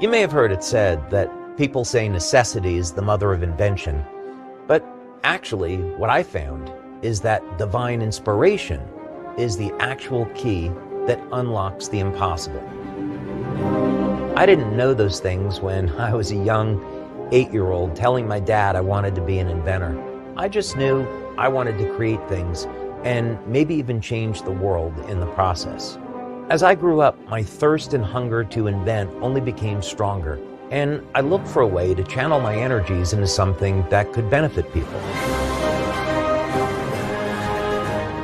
You may have heard it said that people say necessity is the mother of invention, but actually what I found is that divine inspiration is the actual key that unlocks the impossible. I didn't know those things when I was a young 8-year-old telling my dad I wanted to be an inventor. I just knew I wanted to create things and maybe even change the world in the process. As I grew up, my thirst and hunger to invent only became stronger, and I looked for a way to channel my energies into something that could benefit people.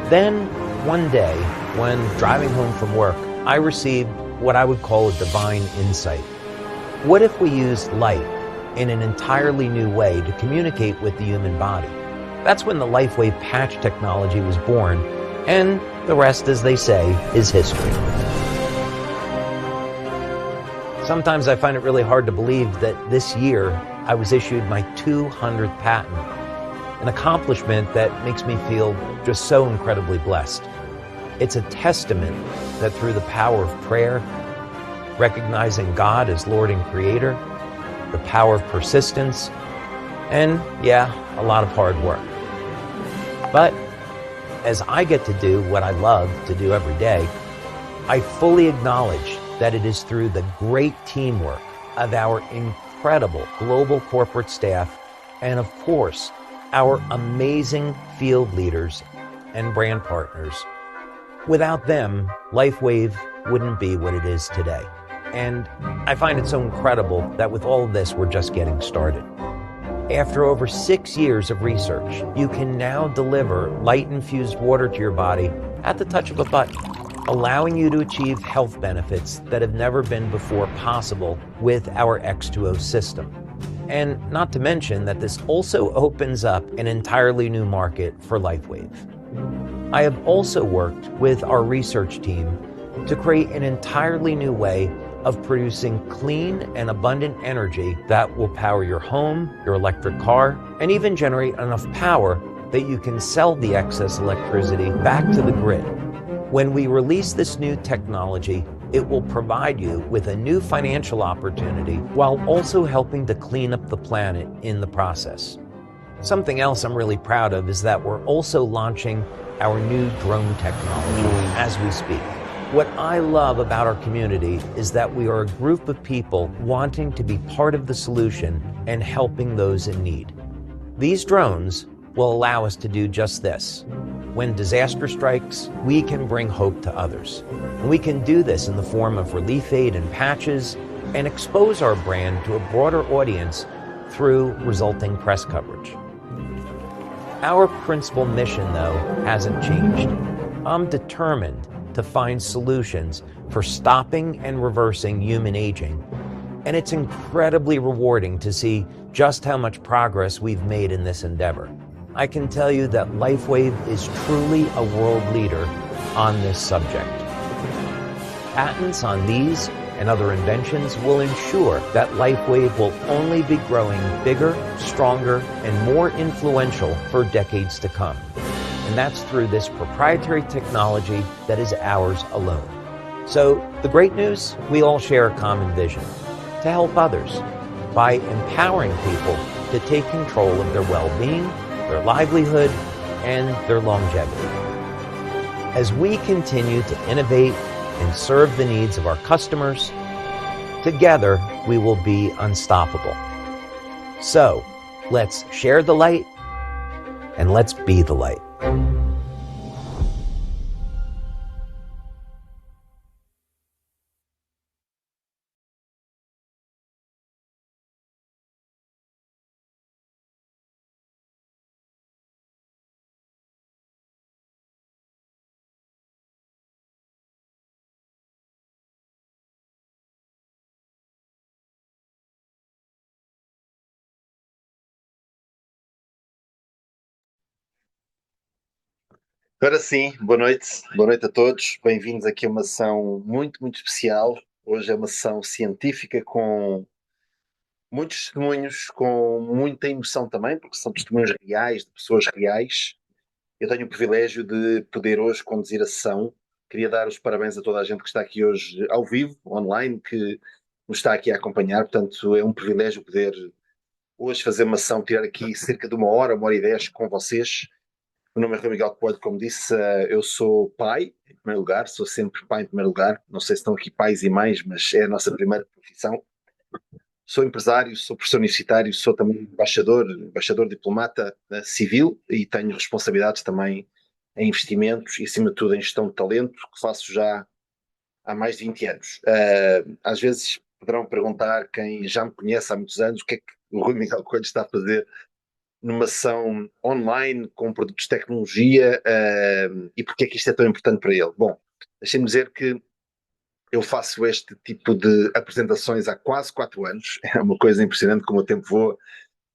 Then, one day, when driving home from work, I received what I would call a divine insight. What if we used light in an entirely new way to communicate with the human body? That's when the LifeWave patch technology was born, and the rest, as they say, is history. Sometimes I find it really hard to believe that this year I was issued my 200th patent, an accomplishment that makes me feel just so incredibly blessed. It's a testament that through the power of prayer, recognizing God as Lord and Creator, the power of persistence, and yeah, a lot of hard work. But as I get to do what I love to do every day, I fully acknowledge that it is through the great teamwork of our incredible global corporate staff and, of course, our amazing field leaders and brand partners. Without them, LifeWave wouldn't be what it is today. And I find it so incredible that with all of this, we're just getting started. After over 6 years of research, you can now deliver light-infused water to your body at the touch of a button, allowing you to achieve health benefits that have never been before possible with our X2O system. And not to mention that this also opens up an entirely new market for LifeWave. I have also worked with our research team to create an entirely new way of producing clean and abundant energy that will power your home, your electric car, and even generate enough power that you can sell the excess electricity back to the grid. When we release this new technology, it will provide you with a new financial opportunity while also helping to clean up the planet in the process. Something else I'm really proud of is that we're also launching our new drone technology as we speak. What I love about our community is that we are a group of people wanting to be part of the solution and helping those in need. These drones will allow us to do just this. When disaster strikes, we can bring hope to others. And we can do this in the form of relief aid and patches and expose our brand to a broader audience through resulting press coverage. Our principal mission, though, hasn't changed. I'm determined to find solutions for stopping and reversing human aging. And it's incredibly rewarding to see just how much progress we've made in this endeavor. I can tell you that LifeWave is truly a world leader on this subject. Patents on these and other inventions will ensure that LifeWave will only be growing bigger, stronger, and more influential for decades to come. And that's through this proprietary technology that is ours alone. So the great news, we all share a common vision: to help others by empowering people to take control of their well-being, their livelihood, and their longevity. As we continue to innovate and serve the needs of our customers, together we will be unstoppable. So let's share the light and let's be the light. Agora sim, boa noite a todos. Bem-vindos aqui a uma sessão muito especial. Hoje é uma sessão científica com muitos testemunhos, com muita emoção também, porque são testemunhos reais, de pessoas reais. Eu tenho o privilégio de poder hoje conduzir a sessão. Queria dar os parabéns a toda a gente que está aqui hoje ao vivo, online, que nos está aqui a acompanhar. Portanto, é um privilégio poder hoje fazer uma sessão, tirar aqui cerca de uma hora e 10 com vocês. O nome é Rui Miguel Coelho, como disse, eu sou pai, em primeiro lugar, sou sempre pai em primeiro lugar. Não sei se estão aqui pais e mães, mas é a nossa primeira profissão. Sou empresário, sou professor universitário, sou também embaixador diplomata civil e tenho responsabilidades também em investimentos e, acima de tudo, em gestão de talento, que faço já há mais de 20 anos. Às vezes poderão perguntar, quem já me conhece há muitos anos, o que é que o Rui Miguel Coelho está a fazer numa ação online com produtos de tecnologia e porque é que isto é tão importante para ele. Bom, deixem-me dizer que eu faço este tipo de apresentações há quase 4 anos. É uma coisa impressionante como o tempo voa.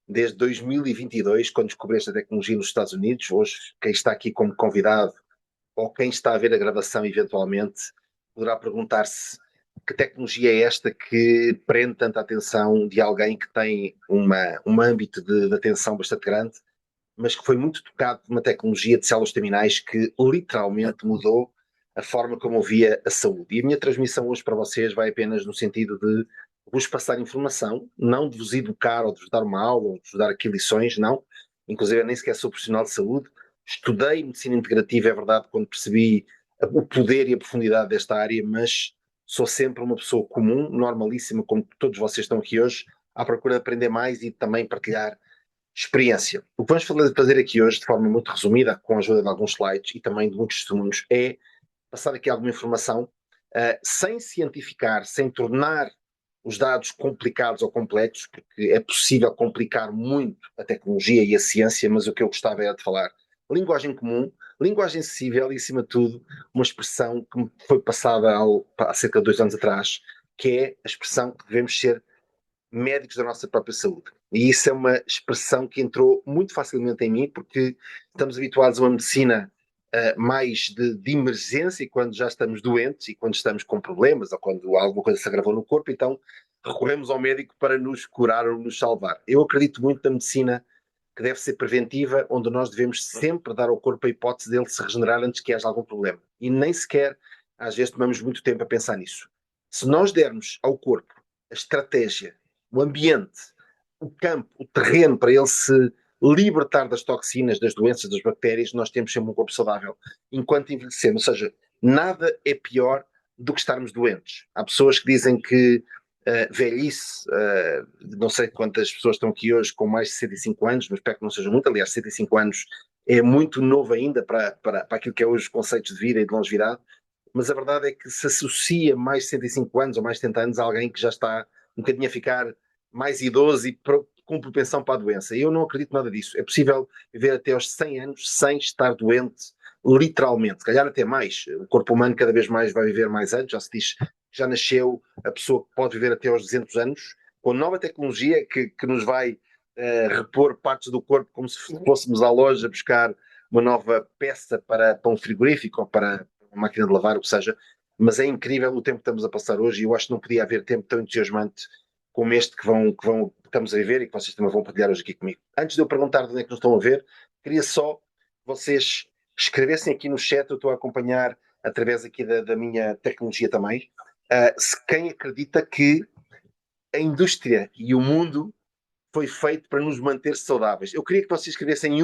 Desde 2022, quando descobri esta tecnologia nos Estados Unidos. Hoje, quem está aqui como convidado ou quem está a ver a gravação eventualmente poderá perguntar-se que tecnologia é esta que prende tanta atenção de alguém que tem um âmbito de atenção bastante grande, mas que foi muito tocado por uma tecnologia de células terminais que literalmente mudou a forma como eu via a saúde. E a minha transmissão hoje para vocês vai apenas no sentido de vos passar informação, não de vos educar ou de vos dar uma aula ou de vos dar aqui lições, não. Inclusive eu nem sequer sou profissional de saúde. Estudei medicina integrativa, é verdade, quando percebi o poder e a profundidade desta área, mas sou sempre uma pessoa comum, normalíssima, como todos vocês estão aqui hoje, à procura de aprender mais e também partilhar experiência. O que vamos fazer aqui hoje, de forma muito resumida, com a ajuda de alguns slides e também de muitos testemunhos, é passar aqui alguma informação sem cientificar, sem tornar os dados complicados ou complexos, porque é possível complicar muito a tecnologia e a ciência, mas o que eu gostava era de falar linguagem comum, linguagem acessível e, acima de tudo, uma expressão que me foi passada há cerca de 2 anos atrás, que é a expressão que devemos ser médicos da nossa própria saúde. E isso é uma expressão que entrou muito facilmente em mim, porque estamos habituados a uma medicina mais de emergência, quando já estamos doentes e quando estamos com problemas ou quando alguma coisa se agravou no corpo, então recorremos ao médico para nos curar ou nos salvar. Eu acredito muito na medicina que deve ser preventiva, onde nós devemos sempre dar ao corpo a hipótese dele se regenerar antes que haja algum problema. E nem sequer, às vezes, tomamos muito tempo a pensar nisso. Se nós dermos ao corpo a estratégia, o ambiente, o campo, o terreno para ele se libertar das toxinas, das doenças, das bactérias, nós temos sempre um corpo saudável enquanto envelhecemos. Ou seja, nada é pior do que estarmos doentes. Há pessoas que dizem que velhice, não sei quantas pessoas estão aqui hoje com mais de 65 anos, mas espero que não seja muito. Aliás, 65 anos é muito novo ainda para aquilo que é hoje os conceitos de vida e de longevidade, mas a verdade é que se associa mais de 65 anos ou mais de 70 anos a alguém que já está um bocadinho a ficar mais idoso e com propensão para a doença. E eu não acredito nada disso. É possível viver até aos 100 anos sem estar doente, literalmente. Se calhar até mais. O corpo humano cada vez mais vai viver mais anos. Já se diz que já nasceu a pessoa que pode viver até aos 200 anos, com nova tecnologia que nos vai repor partes do corpo como se fôssemos à loja buscar uma nova peça para um frigorífico ou para uma máquina de lavar, o que seja. Mas é incrível o tempo que estamos a passar hoje e eu acho que não podia haver tempo tão entusiasmante como este que estamos a viver e que vocês também vão partilhar hoje aqui comigo. Antes de eu perguntar de onde é que nos estão a ver, queria só que vocês escrevessem aqui no chat, eu estou a acompanhar através aqui da minha tecnologia também, se quem acredita que a indústria e o mundo foi feito para nos manter saudáveis. Eu queria que vocês escrevessem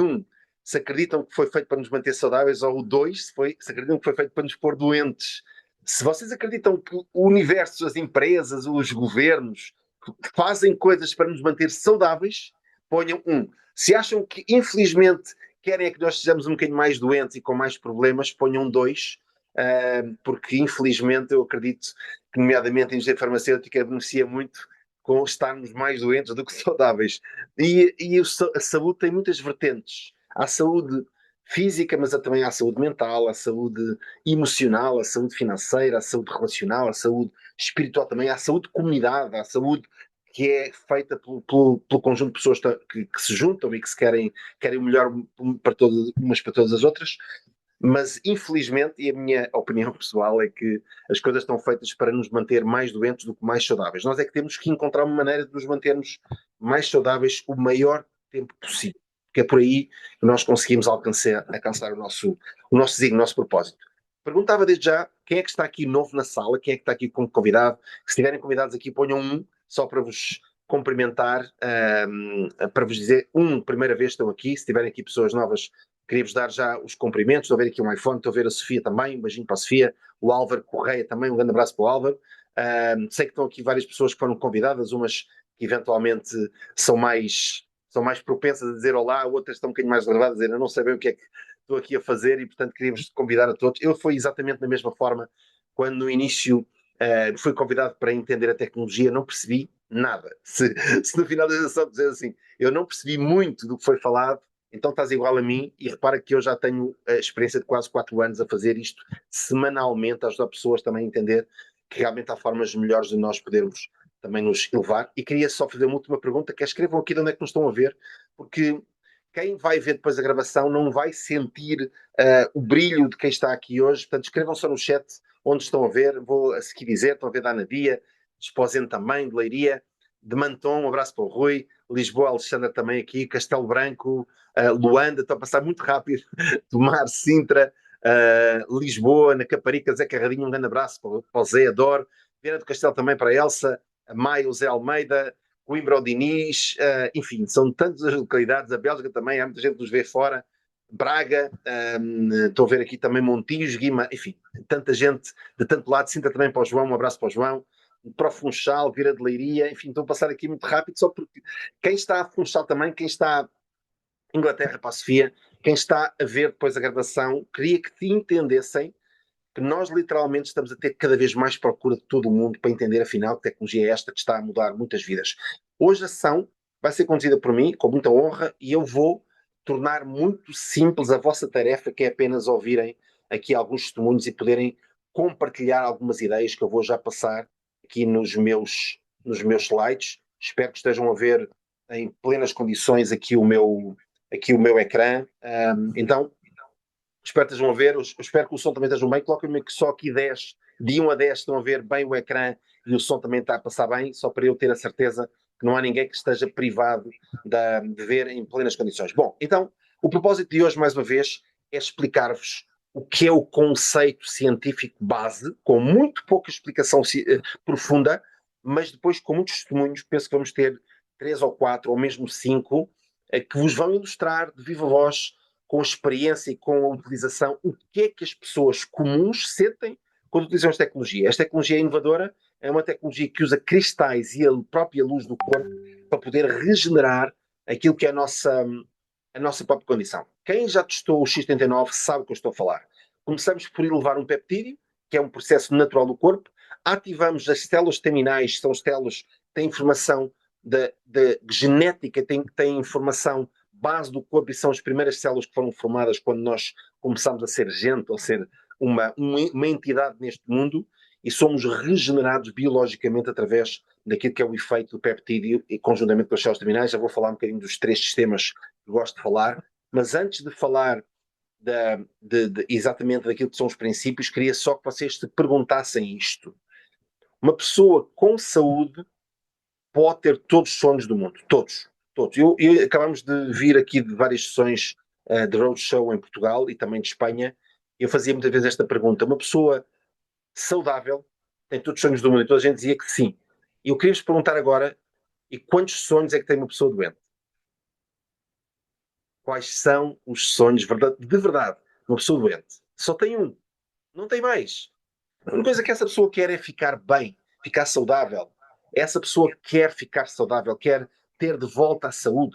se acreditam que foi feito para nos manter saudáveis, ou dois, se acreditam que foi feito para nos pôr doentes. Se vocês acreditam que o universo, as empresas, os governos fazem coisas para nos manter saudáveis, ponham Se acham que, infelizmente, querem é que nós sejamos um bocadinho mais doentes e com mais problemas, ponham 2, porque, infelizmente, eu acredito que, nomeadamente, a indústria farmacêutica beneficia muito com estarmos mais doentes do que saudáveis. E a saúde tem muitas vertentes. Há saúde física, mas também há saúde mental, há saúde emocional, há saúde financeira, há saúde relacional, há saúde espiritual também, há saúde de comunidade, há saúde que é feita pelo conjunto de pessoas que se juntam e que se querem o melhor para umas para todas as outras. Mas, infelizmente, e a minha opinião pessoal é que as coisas estão feitas para nos manter mais doentes do que mais saudáveis. Nós é que temos que encontrar uma maneira de nos mantermos mais saudáveis o maior tempo possível. Porque é por aí que nós conseguimos alcançar o nosso design, o nosso propósito. Perguntava desde já quem é que está aqui novo na sala, quem é que está aqui como convidado. Se tiverem convidados aqui, ponham um, só para vos cumprimentar, para vos dizer, primeira vez estão aqui. Se tiverem aqui pessoas novas, queria-vos dar já os cumprimentos. Estou a ver aqui um iPhone, estou a ver a Sofia também, um beijinho para a Sofia, o Álvaro Correia também, um grande abraço para o Álvaro. Sei que estão aqui várias pessoas que foram convidadas, umas que eventualmente são mais propensas a dizer olá, outras estão um bocadinho mais reservadas, a dizer eu não sei bem o que é que estou aqui a fazer e, portanto, queríamos convidar a todos. Eu fui exatamente da mesma forma quando no início fui convidado para entender a tecnologia, não percebi nada. Se no final da sessão dizer assim, eu não percebi muito do que foi falado, então estás igual a mim e repara que eu já tenho a experiência de quase 4 anos a fazer isto semanalmente, a ajudar pessoas também a entender que realmente há formas melhores de nós podermos também nos elevar. E queria só fazer uma última pergunta, que é escrevam aqui de onde é que nos estão a ver, porque quem vai ver depois a gravação não vai sentir o brilho de quem está aqui hoje. Portanto, escrevam só no chat onde estão a ver. Vou a seguir dizer, estão a ver da Anadia, de Esposende também, de Leiria, de Manton, um abraço para o Rui, Lisboa, Alexandra também aqui, Castelo Branco, Luanda, estou a passar muito rápido, Tomar, Sintra, Lisboa, na Caparica, Zé Carradinho, um grande abraço para o Zé, adoro, Viana do Castelo também para a Elsa, a Maio, Zé Almeida, Coimbra ao Diniz, enfim, são tantas as localidades, a Bélgica também, há muita gente que nos vê fora, Braga, estou a ver aqui também Montijo, Guima, enfim, tanta gente de tanto lado, Sinta também para o João, um abraço para o João, para o Funchal, Vira de Leiria, enfim, estou a passar aqui muito rápido, só porque quem está a Funchal também, quem está em Inglaterra para a Sofia, quem está a ver depois a gravação, queria que te entendessem que nós literalmente estamos a ter cada vez mais procura de todo o mundo para entender afinal que tecnologia é esta que está a mudar muitas vidas. Hoje a sessão vai ser conduzida por mim, com muita honra, e eu vou tornar muito simples a vossa tarefa, que é apenas ouvirem aqui alguns testemunhos e poderem compartilhar algumas ideias que eu vou já passar aqui nos meus slides. Espero que estejam a ver em plenas condições aqui o meu ecrã. Então, espero que estejam a ver, espero que o som também esteja bem. Coloquem-me que só aqui 10, de 1 a 10 estão a ver bem o ecrã e o som também está a passar bem, só para eu ter a certeza que não há ninguém que esteja privado de ver em plenas condições. Bom, então, o propósito de hoje, mais uma vez, é explicar-vos o que é o conceito científico base, com muito pouca explicação profunda, mas depois com muitos testemunhos. Penso que vamos ter 3 ou 4 ou mesmo 5 que vos vão ilustrar de viva voz, com a experiência e com a utilização, o que é que as pessoas comuns sentem quando utilizam esta tecnologia. Esta tecnologia é inovadora, é uma tecnologia que usa cristais e a própria luz do corpo para poder regenerar aquilo que é a nossa própria condição. Quem já testou o X39 sabe o que eu estou a falar. Começamos por elevar um peptídeo, que é um processo natural do corpo, ativamos as células terminais, são as células que têm informação de genética, têm informação base do corpo e são as primeiras células que foram formadas quando nós começamos a ser gente, ou ser uma entidade neste mundo, e somos regenerados biologicamente através daquilo que é o efeito do peptídeo e conjuntamente com as células terminais. Já vou falar um bocadinho dos 3 sistemas que gosto de falar, mas antes de falar exatamente daquilo que são os princípios, queria só que vocês se perguntassem isto. Uma pessoa com saúde pode ter todos os sonhos do mundo, todos. Todos. Acabamos de vir aqui de várias sessões de roadshow em Portugal e também de Espanha. Eu fazia muitas vezes esta pergunta: uma pessoa saudável tem todos os sonhos do mundo? E toda a gente dizia que sim. E eu queria-vos perguntar agora: e quantos sonhos é que tem uma pessoa doente? Quais são os sonhos de verdade de uma pessoa doente? Só tem um, não tem mais. A única coisa que essa pessoa quer é ficar bem, ficar saudável. Essa pessoa quer ficar saudável, quer ter de volta a saúde.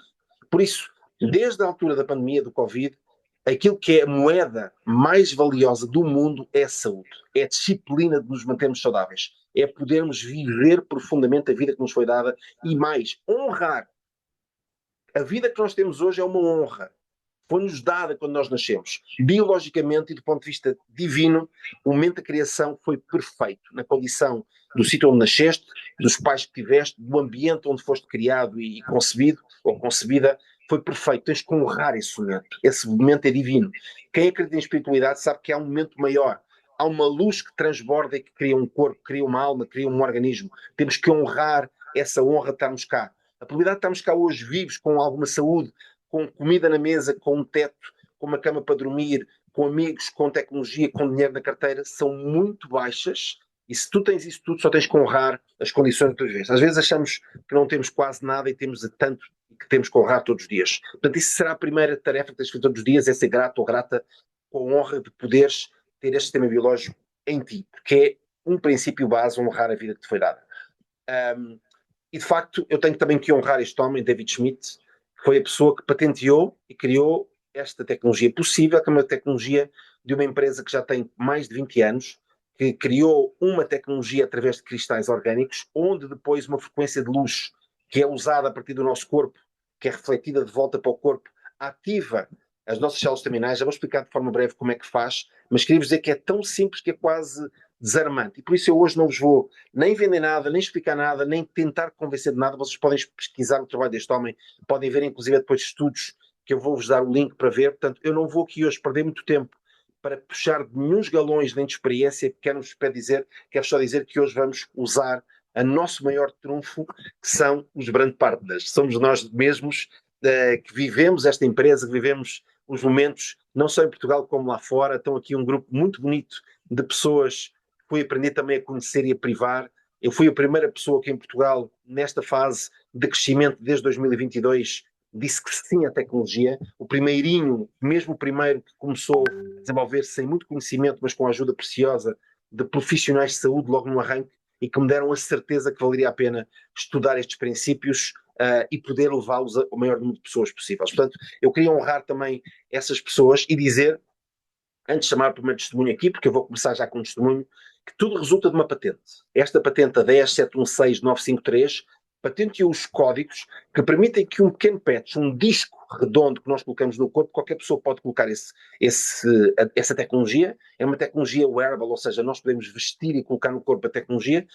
Por isso, desde a altura da pandemia do Covid, aquilo que é a moeda mais valiosa do mundo é a saúde. É a disciplina de nos mantermos saudáveis. É podermos viver profundamente a vida que nos foi dada e mais, honrar. A vida que nós temos hoje é uma honra. Foi-nos dada quando nós nascemos. Biologicamente e do ponto de vista divino, o momento da criação foi perfeito. Na condição do sítio onde nasceste, dos pais que tiveste, do ambiente onde foste criado e concebido, ou concebida, foi perfeito. Tens que honrar esse momento. Esse momento é divino. Quem acredita em espiritualidade sabe que há um momento maior. Há uma luz que transborda e que cria um corpo, cria uma alma, cria um organismo. Temos que honrar essa honra de estarmos cá. A probabilidade de estarmos cá hoje vivos, com alguma saúde, com comida na mesa, com um teto, com uma cama para dormir, com amigos, com tecnologia, com dinheiro na carteira, são muito baixas. E se tu tens isso tudo, só tens que honrar as condições da tua vez. Às vezes achamos que não temos quase nada e temos tanto que temos que honrar todos os dias. Portanto, isso será a primeira tarefa que tens que fazer todos os dias, é ser grato ou grata com a honra de poderes ter este sistema biológico em ti, porque é um princípio base honrar a vida que te foi dada. E de facto, eu tenho também que honrar este homem, David Schmidt, que foi a pessoa que patenteou e criou esta tecnologia possível, que é uma tecnologia de uma empresa que já tem mais de 20 anos, que criou uma tecnologia através de cristais orgânicos, onde depois uma frequência de luz que é usada a partir do nosso corpo, que é refletida de volta para o corpo, ativa as nossas células terminais. Já vou explicar de forma breve como é que faz, mas queria-vos dizer que é tão simples que é quase desarmante. E por isso eu hoje não vos vou nem vender nada, nem explicar nada, nem tentar convencer de nada. Vocês podem pesquisar o trabalho deste homem, podem ver inclusive depois estudos que eu vou-vos dar o link para ver. Portanto, eu não vou aqui hoje perder muito tempo para puxar de nenhum galões nem de experiência. Quero só dizer que hoje vamos usar a nosso maior trunfo, que são os brand partners. Somos nós mesmos que vivemos esta empresa, que vivemos os momentos, não só em Portugal como lá fora. Estão aqui um grupo muito bonito de pessoas que fui aprender também a conhecer e a privar. Eu fui a primeira pessoa que em Portugal, nesta fase de crescimento desde 2022, disse que sim à tecnologia. O primeirinho, mesmo o primeiro que começou a desenvolver-se sem muito conhecimento, mas com a ajuda preciosa de profissionais de saúde logo no arranque, e que me deram a certeza que valeria a pena estudar estes princípios e poder levá-los ao maior número de pessoas possíveis. Portanto, eu queria honrar também essas pessoas e dizer, antes de chamar o primeiro testemunho aqui, porque eu vou começar já com um testemunho, que tudo resulta de uma patente. Esta patente, a 10716-953, patenteou os códigos que permitem que um pequeno patch, um disco redondo que nós colocamos no corpo, qualquer pessoa pode colocar essa tecnologia. É uma tecnologia wearable, ou seja, nós podemos vestir e colocar no corpo a tecnologia.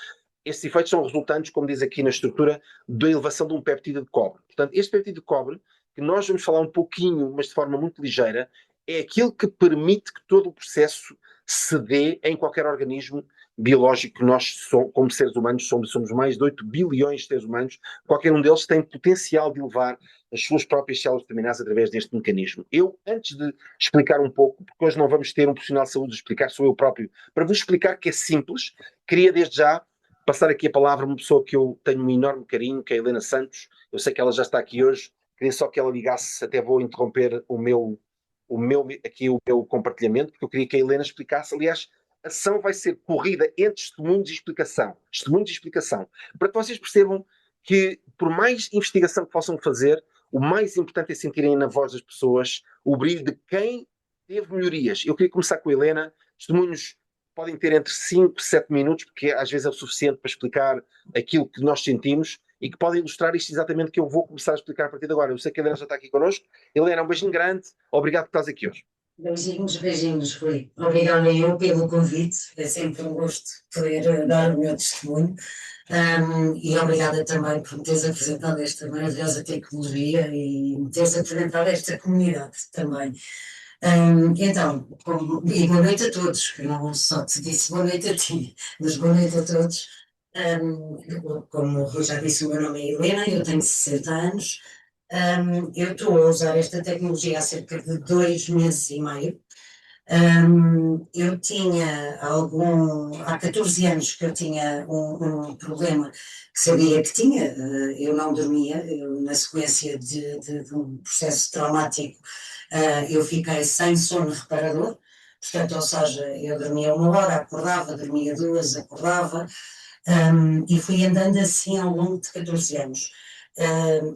Estes efeitos são resultantes, como diz aqui na estrutura, da elevação de um péptido de cobre. Portanto, este péptido de cobre, que nós vamos falar um pouquinho, mas de forma muito ligeira, é aquilo que permite que todo o processo se dê em qualquer organismo biológico que nós, como seres humanos, somos mais de 8 bilhões de seres humanos. Qualquer um deles tem potencial de elevar as suas próprias células terminais através deste mecanismo. Eu, antes de explicar um pouco, porque hoje não vamos ter um profissional de saúde a explicar, sou eu próprio, para vos explicar que é simples, queria desde já passar aqui a palavra a uma pessoa que eu tenho um enorme carinho, que é a Helena Santos. Eu sei que ela já está aqui hoje, queria só que ela ligasse, até vou interromper aqui o meu compartilhamento, porque eu queria que a Helena explicasse. Aliás, a ação vai ser corrida entre testemunhos e explicação. Testemunhos e explicação. Para que vocês percebam que, por mais investigação que possam fazer, o mais importante é sentirem na voz das pessoas o brilho de quem teve melhorias. Eu queria começar com a Helena. Testemunhos podem ter entre 5 e 7 minutos, porque às vezes é o suficiente para explicar aquilo que nós sentimos e que podem ilustrar isto exatamente que eu vou começar a explicar a partir de agora. Eu sei que a Helena já está aqui connosco. Helena, um beijinho grande. Obrigado por estás aqui hoje. Beijinhos, beijinhos, Rui. Obrigada eu pelo convite. É sempre um gosto poder dar o meu testemunho. E obrigada também por me teres apresentado esta maravilhosa tecnologia e me teres apresentado esta comunidade também. E boa noite a todos. Eu não só te disse boa noite a ti, mas boa noite a todos. Como o Rui já disse, o meu nome é Helena, eu tenho 60 anos. Eu estou a usar esta tecnologia há cerca de 2 meses e meio. Eu tinha há 14 anos que eu tinha um problema que sabia que tinha, eu não dormia, na sequência de um processo traumático, eu fiquei sem sono reparador, portanto, ou seja, eu dormia 1 hora, acordava, dormia 2, acordava, e fui andando assim ao longo de 14 anos.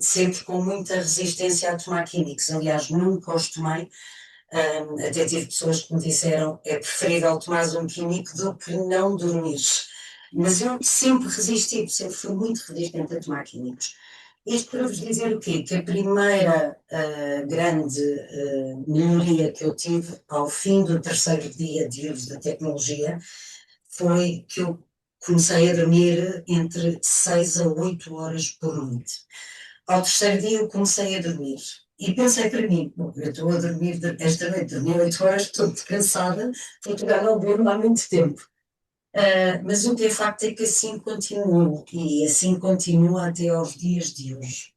Sempre com muita resistência a tomar químicos, aliás, nunca os tomei. Até tive pessoas que me disseram é preferível tomar um químico do que não dormir. Mas eu sempre resisti, sempre fui muito resistente a tomar químicos. Isto para vos dizer o quê? Que a primeira grande melhoria que eu tive ao fim do 3º dia de uso da tecnologia foi que eu comecei a dormir entre 6 a 8 horas por noite. Ao 3º dia eu comecei a dormir. E pensei para mim, bom, eu estou a dormir esta noite, dormi 8 horas, estou cansada, porque já não durmo há muito tempo. Mas o que é facto é que assim continuo, e assim continua até aos dias de hoje.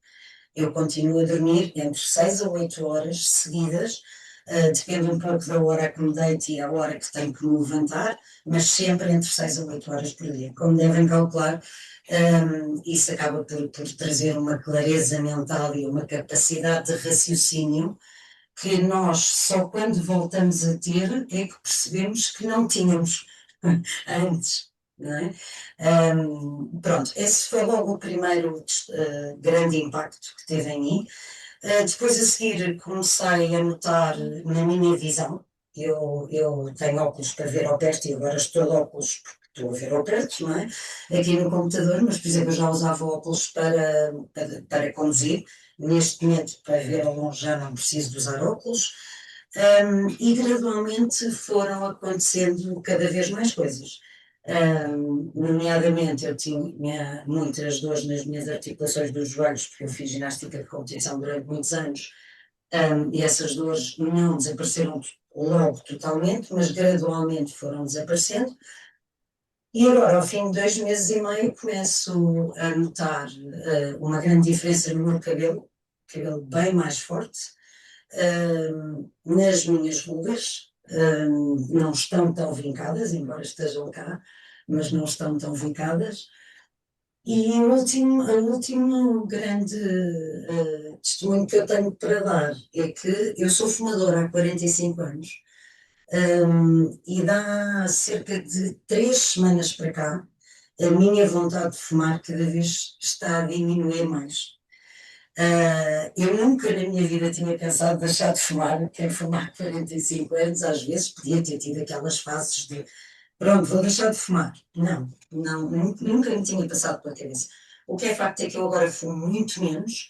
Eu continuo a dormir entre 6 a 8 horas seguidas, depende um pouco da hora que me deito e a hora que tenho que me levantar, mas sempre entre 6 a 8 horas por dia. Como devem calcular, isso acaba por trazer uma clareza mental e uma capacidade de raciocínio que nós só quando voltamos a ter é que percebemos que não tínhamos antes. Não é? Pronto, esse foi logo o primeiro grande impacto que teve em mim. Depois a seguir comecei a notar na minha visão, eu tenho óculos para ver ao perto e agora estou de óculos porque estou a ver ao perto, não é? Aqui no computador, mas por exemplo eu já usava óculos para conduzir, neste momento para ver ao longe já não preciso de usar óculos, e gradualmente foram acontecendo cada vez mais coisas. Nomeadamente, eu tinha muitas dores nas minhas articulações dos joelhos, porque eu fiz ginástica de competição durante muitos anos, e essas dores não desapareceram logo totalmente, mas gradualmente foram desaparecendo. E agora, ao fim de 2 meses e meio, começo a notar uma grande diferença no meu cabelo bem mais forte, nas minhas rugas, não estão tão vincadas, embora estejam cá, mas não estão tão vincadas. E o último grande testemunho que eu tenho para dar é que eu sou fumadora há 45 anos, e dá cerca de 3 semanas para cá, a minha vontade de fumar cada vez está a diminuir mais. Eu nunca na minha vida tinha pensado deixar de fumar, quem fumar 45 anos, às vezes podia ter tido aquelas fases de pronto, vou deixar de fumar. Não, não, nunca me tinha passado pela cabeça. O que é facto é que eu agora fumo muito menos,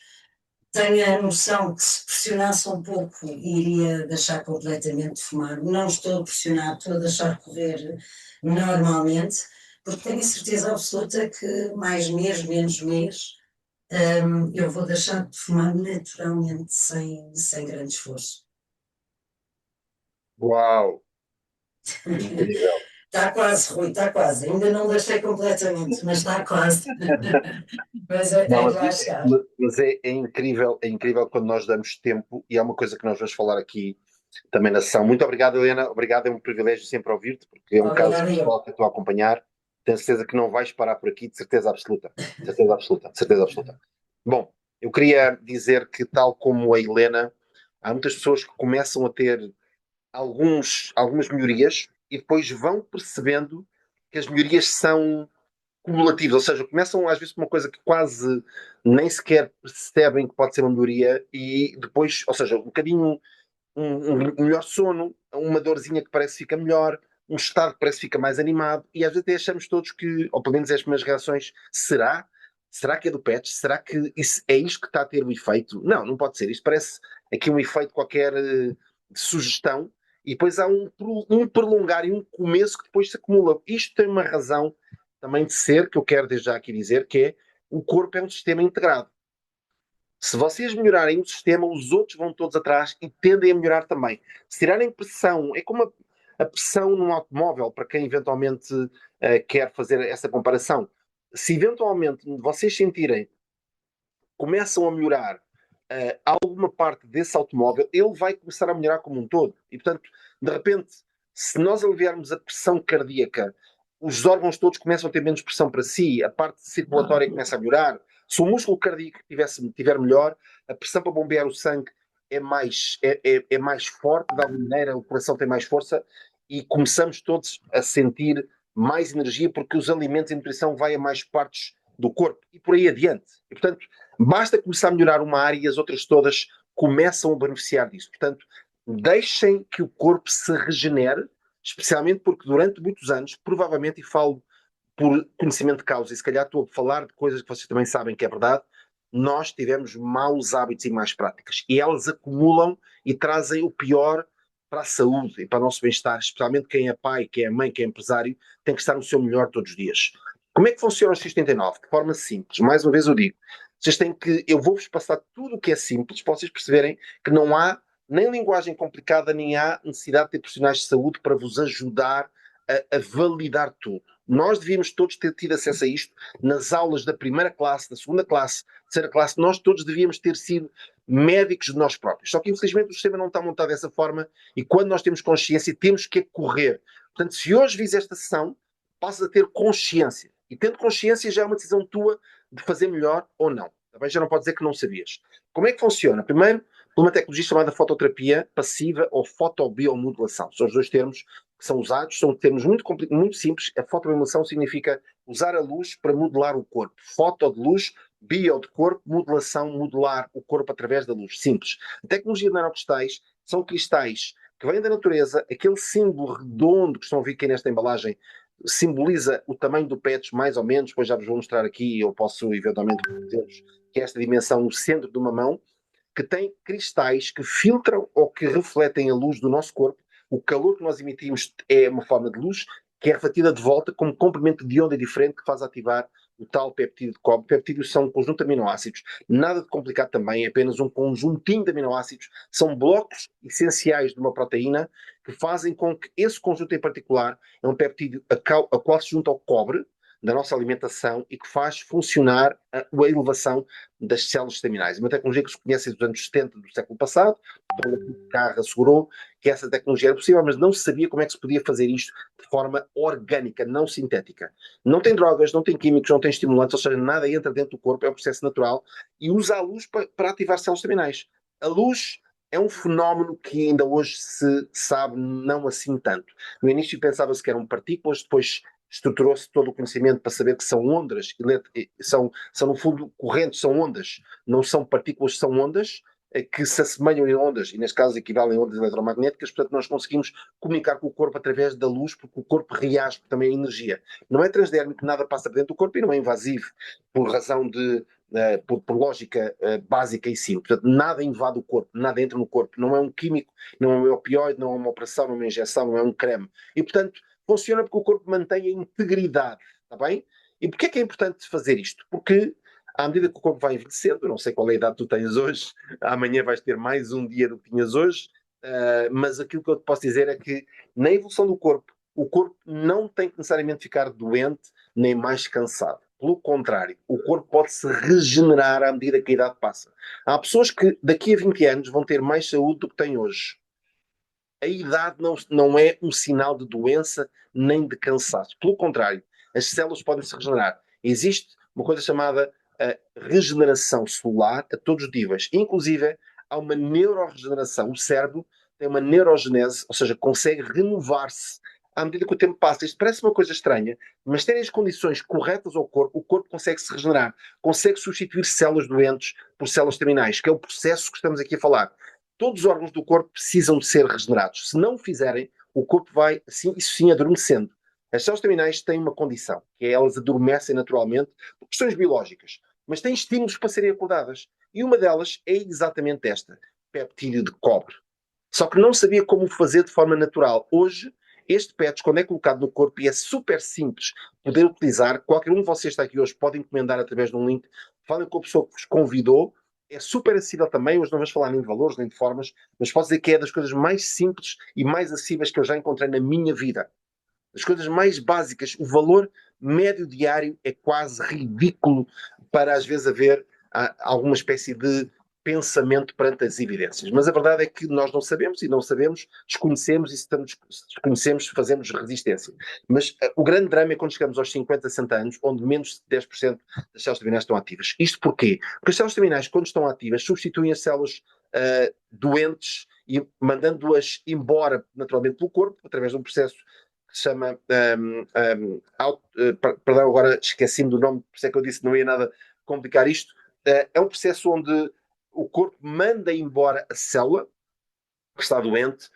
tenho a noção que se pressionasse um pouco iria deixar completamente de fumar. Não estou a pressionar, estou a deixar correr normalmente, porque tenho a certeza absoluta que mais mês, menos mês, eu vou deixar de fumar naturalmente, sem grande esforço. Uau! Incrível. Está quase, Rui, está quase. Ainda não deixei completamente, mas está quase. Mas Não, é que vai chegar. mas é incrível quando nós damos tempo, e é uma coisa que nós vamos falar aqui também na sessão. Muito obrigado, Helena. Obrigado, é um privilégio sempre ouvir-te, porque é um caso Obrigada eu. pessoal que eu estou a acompanhar. Tenho certeza que não vais parar por aqui, de certeza absoluta. Certeza absoluta, certeza absoluta. Bom, eu queria dizer que, tal como a Helena, há muitas pessoas que começam a ter algumas melhorias e depois vão percebendo que as melhorias são cumulativos, ou seja, começam às vezes com uma coisa que quase nem sequer percebem que pode ser uma melhoria e depois, ou seja, um bocadinho um melhor sono, uma dorzinha que parece que fica melhor, um estado que parece que fica mais animado e às vezes até achamos todos que, ou pelo menos as minhas reações, será? Será que é do patch? Será que é isto que está a ter o efeito? Não, não pode ser. Isto parece aqui um efeito qualquer de sugestão e depois há um prolongar e um começo que depois se acumula. Isto tem uma razão também de ser, que eu quero desde já aqui dizer, que é o corpo é um sistema integrado. Se vocês melhorarem o sistema, os outros vão todos atrás e tendem a melhorar também. Se tirarem pressão, é como a pressão num automóvel, para quem eventualmente quer fazer essa comparação. Se eventualmente vocês sentirem começam a melhorar alguma parte desse automóvel, ele vai começar a melhorar como um todo. E, portanto, de repente, se nós aliviarmos a pressão cardíaca, os órgãos todos começam a ter menos pressão para si, a parte circulatória começa a melhorar. Se o músculo cardíaco tiver melhor, a pressão para bombear o sangue é mais forte, de alguma maneira, o coração tem mais força e começamos todos a sentir mais energia porque os alimentos e a nutrição vai a mais partes do corpo e por aí adiante. E, portanto, basta começar a melhorar uma área e as outras todas começam a beneficiar disso. Portanto, deixem que o corpo se regenere, especialmente porque durante muitos anos, provavelmente, e falo por conhecimento de causa, e se calhar estou a falar de coisas que vocês também sabem que é verdade, nós tivemos maus hábitos e más práticas. E elas acumulam e trazem o pior para a saúde e para o nosso bem-estar, especialmente quem é pai, quem é mãe, quem é empresário, tem que estar no seu melhor todos os dias. Como é que funciona o X39? De forma simples. Mais uma vez eu digo, vocês têm que, eu vou-vos passar tudo o que é simples para vocês perceberem que não há nem linguagem complicada, nem há necessidade de ter profissionais de saúde para vos ajudar a validar tudo. Nós devíamos todos ter tido acesso a isto nas aulas da primeira classe, da segunda classe, terceira classe. Nós todos devíamos ter sido médicos de nós próprios. Só que, infelizmente, o sistema não está montado dessa forma e quando nós temos consciência, temos que correr. Portanto, se hoje vis esta sessão, passas a ter consciência. E tendo consciência já é uma decisão tua de fazer melhor ou não. Também já não pode dizer que não sabias. Como é que funciona? Primeiro, por uma tecnologia chamada fototerapia passiva ou fotobiomodulação. São os dois termos que são usados, são termos muito simples. A fotobiomodulação significa usar a luz para modelar o corpo. Foto de luz, bio de corpo, modulação, modelar o corpo através da luz. Simples. A tecnologia de nanocristais são cristais que vêm da natureza, aquele símbolo redondo que estão a ver aqui nesta embalagem simboliza o tamanho do PETS, mais ou menos, depois já vos vou mostrar aqui, eu posso eventualmente dizer-vos que é esta dimensão no centro de uma mão, que tem cristais que filtram ou que refletem a luz do nosso corpo. O calor que nós emitimos é uma forma de luz que é refletida de volta como comprimento de onda diferente que faz ativar o tal peptídeo de cobre. Peptídeos são um conjunto de aminoácidos, nada de complicado também, é apenas um conjuntinho de aminoácidos, são blocos essenciais de uma proteína que fazem com que esse conjunto em particular é um peptídeo a qual se junta ao cobre da nossa alimentação e que faz funcionar a elevação das células estaminais. Uma tecnologia que se conhece dos anos 70 do século passado, o Carr assegurou que essa tecnologia era possível, mas não se sabia como é que se podia fazer isto de forma orgânica, não sintética. Não tem drogas, não tem químicos, não tem estimulantes, ou seja, nada entra dentro do corpo, é um processo natural e usa a luz para ativar células estaminais. A luz é um fenómeno que ainda hoje se sabe não assim tanto. No início pensava-se que eram partículas, depois estruturou-se todo o conhecimento para saber que são ondas, são no fundo correntes, são ondas, não são partículas, são ondas que se assemelham em ondas, e neste caso equivalem a ondas eletromagnéticas, portanto nós conseguimos comunicar com o corpo através da luz, porque o corpo reage também a energia. Não é transdérmico, nada passa por dentro do corpo e não é invasivo, por razão de por lógica básica e simples. Portanto, nada invade o corpo, nada entra no corpo. Não é um químico, não é um opioide, não é uma operação, não é uma injeção, não é um creme. E, portanto, funciona porque o corpo mantém a integridade, está bem? E porquê é que é importante fazer isto? Porque à medida que o corpo vai envelhecendo, eu não sei qual é a idade que tu tens hoje, amanhã vais ter mais um dia do que tinhas hoje, mas aquilo que eu te posso dizer é que na evolução do corpo, o corpo não tem que necessariamente ficar doente nem mais cansado. Pelo contrário, o corpo pode se regenerar à medida que a idade passa. Há pessoas que daqui a 20 anos vão ter mais saúde do que têm hoje. A idade não é um sinal de doença nem de cansaço. Pelo contrário, as células podem se regenerar. Existe uma coisa chamada regeneração celular a todos os níveis. Inclusive, há uma neuroregeneração. O cérebro tem uma neurogenese, ou seja, consegue renovar-se à medida que o tempo passa. Isto parece uma coisa estranha, mas terem as condições corretas ao corpo, o corpo consegue se regenerar, consegue substituir células doentes por células terminais, que é o processo que estamos aqui a falar. Todos os órgãos do corpo precisam de ser regenerados. Se não o fizerem, o corpo vai, assim, isso sim, adormecendo. As células terminais têm uma condição, que é elas adormecem naturalmente por questões biológicas, mas têm estímulos para serem acordadas. E uma delas é exatamente esta, peptídeo de cobre. Só que não sabia como fazer de forma natural. Hoje, este PETS, quando é colocado no corpo, e é super simples poder utilizar, qualquer um de vocês está aqui hoje pode encomendar através de um link, falem com a pessoa que vos convidou, é super acessível também, hoje não vamos falar nem de valores, nem de formas, mas posso dizer que é das coisas mais simples e mais acessíveis que eu já encontrei na minha vida. As coisas mais básicas, o valor médio diário é quase ridículo para às vezes haver alguma espécie de pensamento perante as evidências. Mas a verdade é que nós não sabemos, e não sabemos, desconhecemos, e se desconhecemos, fazemos resistência. Mas o grande drama é quando chegamos aos 50, 60 anos, onde menos de 10% das células terminais estão ativas. Isto porquê? Porque as células terminais, quando estão ativas, substituem as células doentes e mandando-as embora naturalmente pelo corpo, através de um processo que se chama perdão, agora esqueci-me do nome, por isso é que eu disse que não ia nada complicar isto. É um processo onde o corpo manda embora a célula que está doente,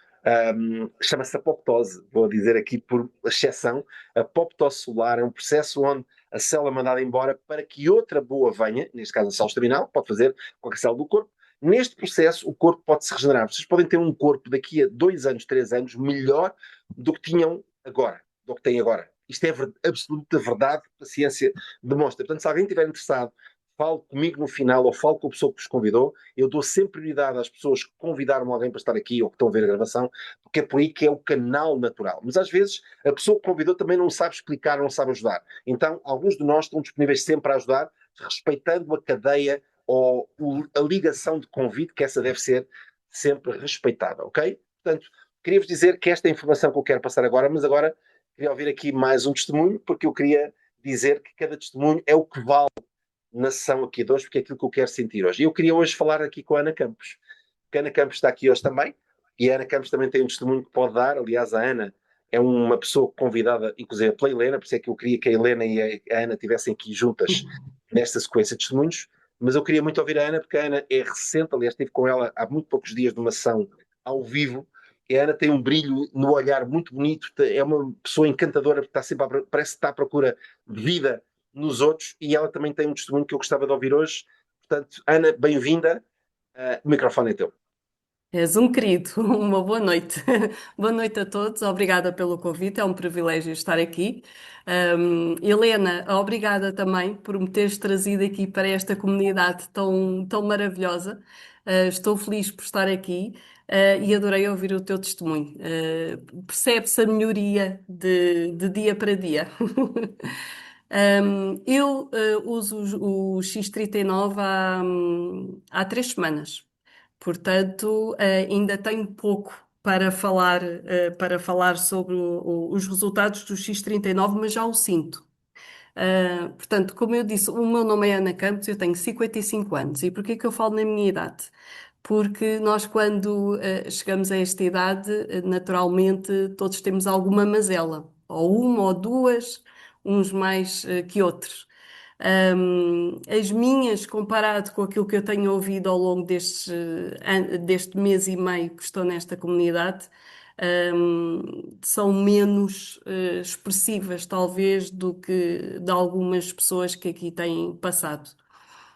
chama-se apoptose, vou dizer aqui por exceção. A apoptose celular é um processo onde a célula é mandada embora para que outra boa venha, neste caso a célula estaminal, pode fazer qualquer célula do corpo. Neste processo, o corpo pode se regenerar. Vocês podem ter um corpo daqui a 2 anos, 3 anos, melhor do que tinham agora, do que têm agora. Isto é absoluta verdade, a ciência demonstra. Portanto, se alguém estiver interessado, falo comigo no final ou falo com a pessoa que vos convidou, eu dou sempre prioridade às pessoas que convidaram alguém para estar aqui ou que estão a ver a gravação, porque é por aí que é o canal natural. Mas às vezes a pessoa que convidou também não sabe explicar, não sabe ajudar. Então, alguns de nós estão disponíveis sempre a ajudar, respeitando a cadeia ou a ligação de convite, que essa deve ser sempre respeitada, ok? Portanto, queria-vos dizer que esta é a informação que eu quero passar agora, mas agora queria ouvir aqui mais um testemunho, porque eu queria dizer que cada testemunho é o que vale na sessão aqui de hoje, porque é aquilo que eu quero sentir hoje. E eu queria hoje falar aqui com a Ana Campos, porque a Ana Campos está aqui hoje também, e a Ana Campos também tem um testemunho que pode dar. Aliás, a Ana é uma pessoa convidada, inclusive pela Helena, por isso é que eu queria que a Helena e a Ana estivessem aqui juntas nesta sequência de testemunhos, mas eu queria muito ouvir a Ana, porque a Ana é recente, aliás, estive com ela há muito poucos dias numa sessão ao vivo, e a Ana tem um brilho no olhar muito bonito, é uma pessoa encantadora, porque está sempre parece que está à procura de vida nos outros, e ela também tem um testemunho que eu gostava de ouvir hoje. Portanto, Ana, bem-vinda. O microfone é teu. És um querido, uma boa noite. Boa noite a todos, obrigada pelo convite, é um privilégio estar aqui. Helena, obrigada também por me teres trazido aqui para esta comunidade tão maravilhosa. Estou feliz por estar aqui, e adorei ouvir o teu testemunho. Percebe-se a melhoria de dia para dia. Eu uso o X39 há 3 semanas. Portanto, ainda tenho pouco para falar sobre os resultados do X39, mas já o sinto. Portanto, como eu disse, o meu nome é Ana Campos, eu tenho 55 anos. E porquê que eu falo na minha idade? Porque nós, quando chegamos a esta idade, naturalmente todos temos alguma mazela, ou uma ou duas, uns mais que outros. As minhas, comparado com aquilo que eu tenho ouvido ao longo deste mês e meio que estou nesta comunidade, são menos expressivas, talvez, do que de algumas pessoas que aqui têm passado.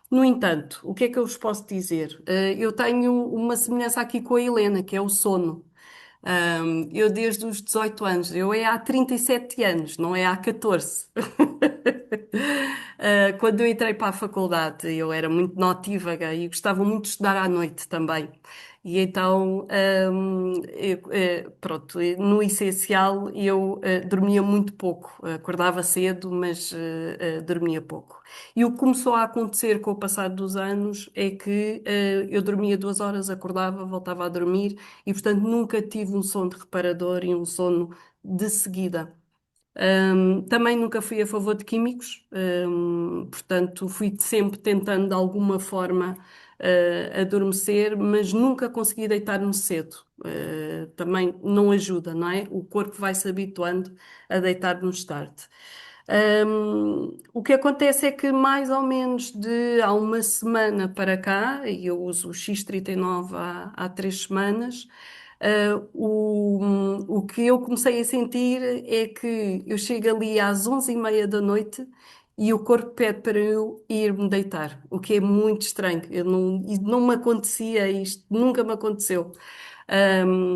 No entanto, o que é que eu vos posso dizer? Eu tenho uma semelhança aqui com a Helena, que é o sono. Eu desde os 18 anos, eu é há 37 anos, não é há 14. Quando eu entrei para a faculdade, eu era muito notívaga e gostava muito de estudar à noite também. E então, pronto, no essencial eu dormia muito pouco. Acordava cedo, mas dormia pouco. E o que começou a acontecer com o passar dos anos é que eu dormia 2 horas, acordava, voltava a dormir e, portanto, nunca tive um sono reparador e um sono de seguida. Também nunca fui a favor de químicos, portanto, fui sempre tentando de alguma forma adormecer, mas nunca consegui deitar-me cedo. Também não ajuda, não é? O corpo vai se habituando a deitar-nos tarde. O que acontece é que mais ou menos há uma semana para cá, e eu uso o X39 há 3 semanas. O que eu comecei a sentir é que eu chego ali às 11h30 da noite e o corpo pede para eu ir-me deitar, o que é muito estranho. E não me acontecia isto, nunca me aconteceu.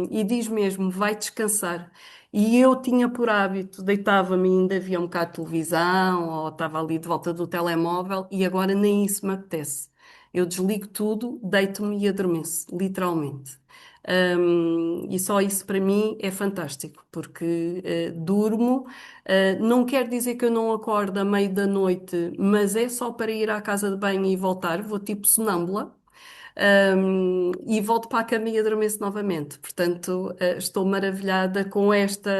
E diz mesmo, vai descansar. E eu tinha por hábito, deitava-me e ainda via um bocado de televisão ou estava ali de volta do telemóvel e agora nem isso me apetece. Eu desligo tudo, deito-me e adormeço, literalmente. E só isso para mim é fantástico, porque durmo. Não quer dizer que eu não acordo à meio da noite, mas é só para ir à casa de banho e voltar, vou tipo sonâmbula. E volto para a cama e adormeço novamente. Portanto, estou maravilhada com este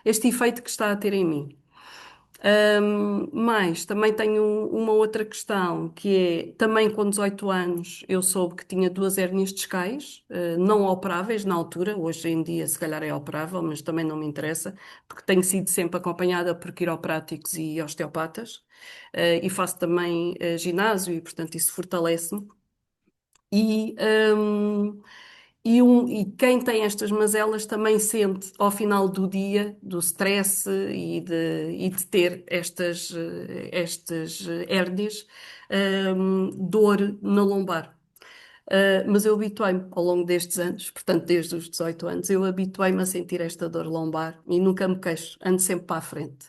efeito que está a ter em mim. Mas também tenho uma outra questão, que é, também com 18 anos eu soube que tinha 2 hérnias discais, não operáveis na altura, hoje em dia se calhar é operável, mas também não me interessa, porque tenho sido sempre acompanhada por quiropráticos e osteopatas, e faço também ginásio e portanto isso fortalece-me. E, hum, e quem tem estas mazelas também sente ao final do dia, do stress e de ter estas hérnias, dor na lombar. Mas eu habituei-me ao longo destes anos, portanto, desde os 18 anos, eu habituei-me a sentir esta dor lombar e nunca me queixo, ando sempre para a frente.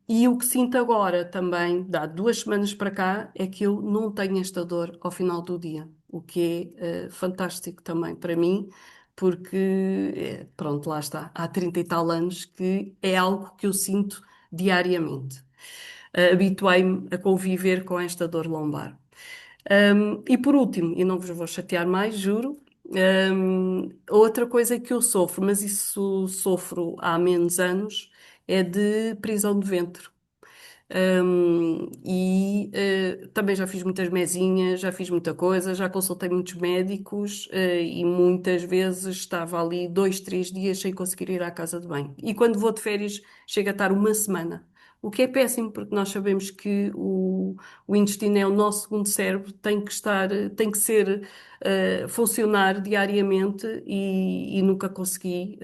E o que sinto agora também, há 2 semanas para cá, é que eu não tenho esta dor ao final do dia, o que é fantástico também para mim, porque, pronto, lá está, há 30 e tal anos que é algo que eu sinto diariamente. Habituei-me a conviver com esta dor lombar. E por último, e não vos vou chatear mais, juro, outra coisa que eu sofro, mas isso sofro há menos anos, é de prisão de ventre. Também já fiz muitas mesinhas, já fiz muita coisa, já consultei muitos médicos, e muitas vezes estava ali 2, 3 dias sem conseguir ir à casa de banho. E quando vou de férias, chego a estar uma semana. O que é péssimo, porque nós sabemos que o intestino é o nosso segundo cérebro, tem que estar, tem que ser, funcionar diariamente e nunca consegui,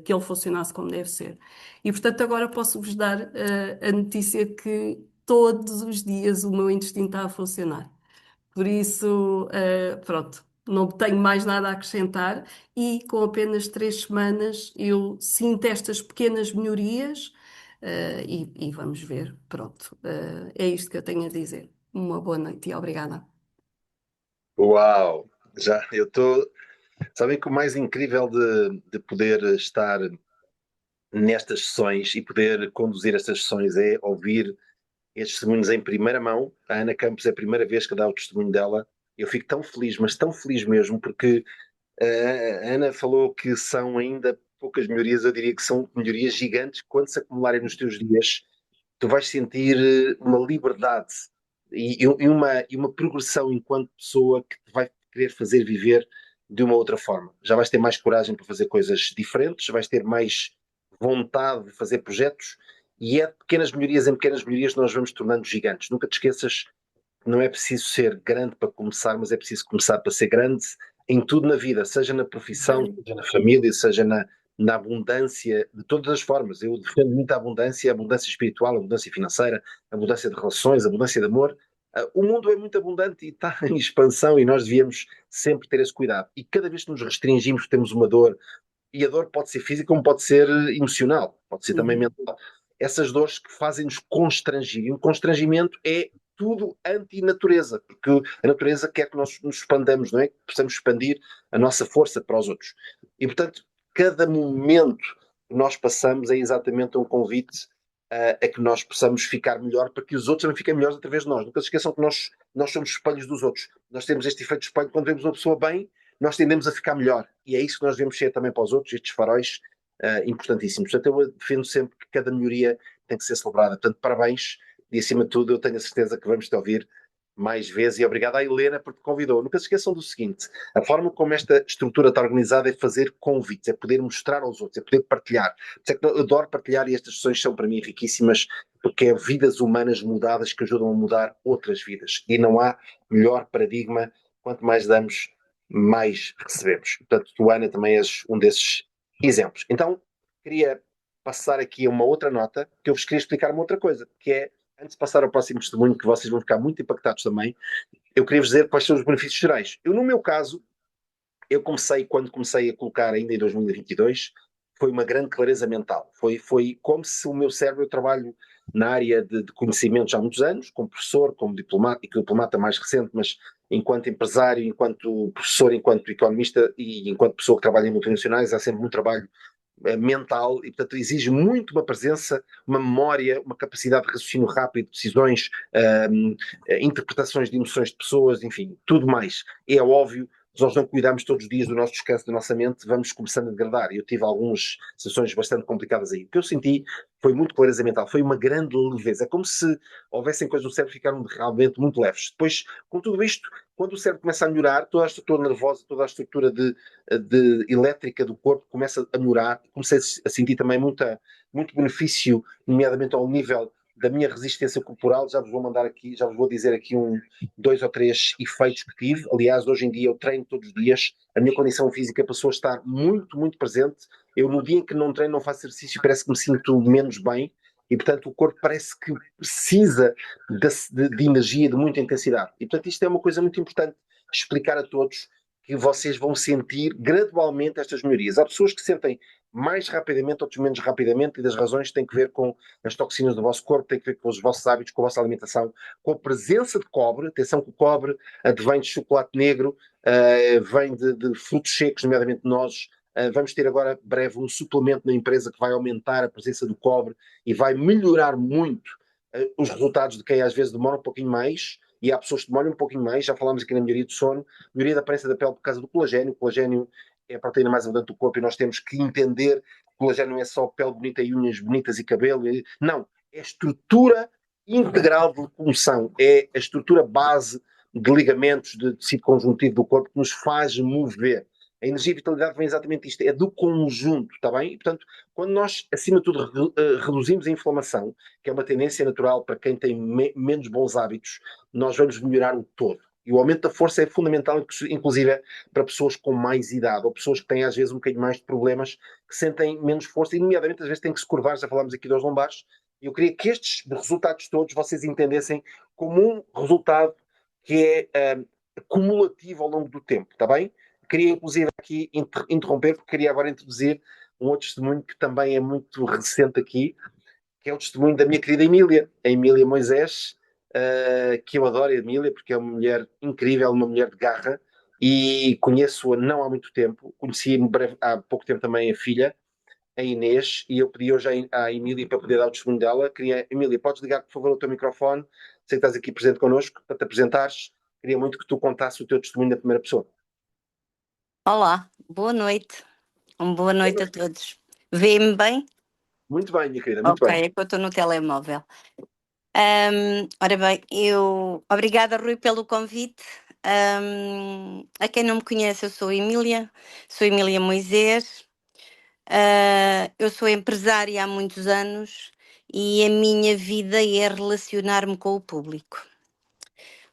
que ele funcionasse como deve ser. E portanto, agora posso-vos dar a notícia que todos os dias o meu intestino está a funcionar. Por isso, pronto, não tenho mais nada a acrescentar e com apenas 3 semanas eu sinto estas pequenas melhorias, e vamos ver. Pronto, é isto que eu tenho a dizer. Uma boa noite e obrigada. Uau! Já eu estou. Sabem que o mais incrível de poder estar nestas sessões e poder conduzir estas sessões é ouvir estes testemunhos em primeira mão. A Ana Campos é a primeira vez que dá o testemunho dela. Eu fico tão feliz, mas tão feliz mesmo, porque a Ana falou que são ainda poucas melhorias, eu diria que são melhorias gigantes. Quando se acumularem nos teus dias, tu vais sentir uma liberdade e uma progressão enquanto pessoa que te vai querer fazer viver de uma outra forma. Já vais ter mais coragem para fazer coisas diferentes, vais ter mais vontade de fazer projetos, e é de pequenas melhorias em pequenas melhorias que nós vamos tornando gigantes. Nunca te esqueças que não é preciso ser grande para começar, mas é preciso começar para ser grande em tudo na vida, seja na profissão, seja na família, seja na abundância, de todas as formas. Eu defendo muito a abundância espiritual, a abundância financeira, a abundância de relações, a abundância de amor. O mundo é muito abundante e está em expansão, e nós devíamos sempre ter esse cuidado. E cada vez que nos restringimos, temos uma dor, e a dor pode ser física como pode ser emocional, pode ser também Uhum. mental. Essas dores que fazem-nos constrangir. E o constrangimento é tudo anti-natureza, porque a natureza quer que nós nos expandamos, não é? Que possamos expandir a nossa força para os outros. E, portanto, cada momento que nós passamos é exatamente um convite a que nós possamos ficar melhor, para que os outros também fiquem melhores através de nós. Nunca se esqueçam que nós somos espelhos dos outros. Nós temos este efeito de espelho. Quando vemos uma pessoa bem, nós tendemos a ficar melhor. E é isso que nós devemos ser também para os outros, estes faróis importantíssimos. Portanto, eu defendo sempre que cada melhoria tem que ser celebrada. Portanto, parabéns, e acima de tudo, eu tenho a certeza que vamos te ouvir mais vezes, e obrigado à Helena por te convidou. Nunca se esqueçam do seguinte: a forma como esta estrutura está organizada é fazer convites, é poder mostrar aos outros, é poder partilhar. Por isso é que eu adoro partilhar, e estas sessões são para mim riquíssimas, porque é vidas humanas mudadas que ajudam a mudar outras vidas. E não há melhor paradigma: quanto mais damos, mais recebemos. Portanto, tu, Ana, também és um desses exemplos. Então, queria passar aqui a uma outra nota, que eu vos queria explicar uma outra coisa, que é, antes de passar ao próximo testemunho, que vocês vão ficar muito impactados também, eu queria vos dizer quais são os benefícios gerais. Eu, no meu caso, quando comecei a colocar ainda em 2022, foi uma grande clareza mental. Foi como se o meu cérebro, eu trabalho na área de conhecimento já há muitos anos, como professor, como diplomata, e que o diplomata mais recente, mas enquanto empresário, enquanto professor, enquanto economista e enquanto pessoa que trabalha em multinacionais, há sempre muito trabalho mental, e portanto exige muito uma presença, uma memória, uma capacidade de raciocínio rápido, decisões, interpretações de emoções de pessoas, enfim, tudo mais. É óbvio, se nós não cuidarmos todos os dias do nosso descanso, da nossa mente, vamos começando a degradar. Eu tive algumas sessões bastante complicadas aí. O que eu senti foi muito clareza mental, foi uma grande leveza. É como se houvessem coisas no cérebro que ficaram realmente muito leves. Depois, com tudo isto, quando o cérebro começa a melhorar, toda a estrutura nervosa, toda a estrutura de elétrica do corpo começa a melhorar. Comecei a sentir também muito benefício, nomeadamente ao nível da minha resistência corporal. Já vos vou mandar aqui, já vos vou dizer aqui 2 ou 3 efeitos que tive. Aliás, hoje em dia eu treino todos os dias, a minha condição física passou a estar muito presente. Eu, no dia em que não treino, não faço exercício, parece que me sinto menos bem, e portanto o corpo parece que precisa de energia, de muita intensidade. E portanto isto é uma coisa muito importante explicar a todos, que vocês vão sentir gradualmente estas melhorias. Há pessoas que sentem mais rapidamente, outros menos rapidamente, e das razões têm que ver com as toxinas do vosso corpo, têm que ver com os vossos hábitos, com a vossa alimentação, com a presença de cobre. Atenção que o cobre advém de chocolate negro, vem de frutos secos, nomeadamente nozes. Vamos ter agora breve um suplemento na empresa que vai aumentar a presença do cobre e vai melhorar muito os resultados de quem às vezes demora um pouquinho mais, e há pessoas que demoram um pouquinho mais. Já falámos aqui na melhoria do sono, melhoria da aparência da pele por causa do colagênio. O colagênio é a proteína mais abundante do corpo e nós temos que entender que o colagênio não é só pele bonita e unhas bonitas e cabelo. Não, é a estrutura integral de locomoção, é a estrutura base de ligamentos, de tecido conjuntivo do corpo que nos faz mover. A energia e vitalidade vem exatamente isto, é do conjunto, está bem? E, portanto, quando nós, acima de tudo, reduzimos a inflamação, que é uma tendência natural para quem tem menos bons hábitos, nós vamos melhorar o todo. E o aumento da força é fundamental, inclusive para pessoas com mais idade, ou pessoas que têm às vezes um bocadinho mais de problemas, que sentem menos força, e nomeadamente às vezes têm que se curvar. Já falámos aqui dos lombares. Eu queria que estes resultados todos vocês entendessem como um resultado que é cumulativo ao longo do tempo, está bem? Queria inclusive aqui interromper, porque queria agora introduzir um outro testemunho que também é muito recente aqui, que é o testemunho da minha querida Emília, a Emília Moisés, que eu adoro a Emília, porque é uma mulher incrível, uma mulher de garra, e conheço-a não há muito tempo. Conheci há pouco tempo também a filha, a Inês, e eu pedi hoje à Emília para poder dar o testemunho dela. Queria, Emília, podes ligar por favor o teu microfone, sei que estás aqui presente connosco, para te apresentares. Queria muito que tu contasses o teu testemunho da primeira pessoa. Olá, boa noite. Boa noite a todos. Vê-me bem? Muito bem, minha querida, muito Ok, bem. é que eu estou no telemóvel. Ora bem, obrigada, Rui, pelo convite. A quem não me conhece, eu sou Emília Moisés. Eu sou empresária há muitos anos e a minha vida é relacionar-me com o público.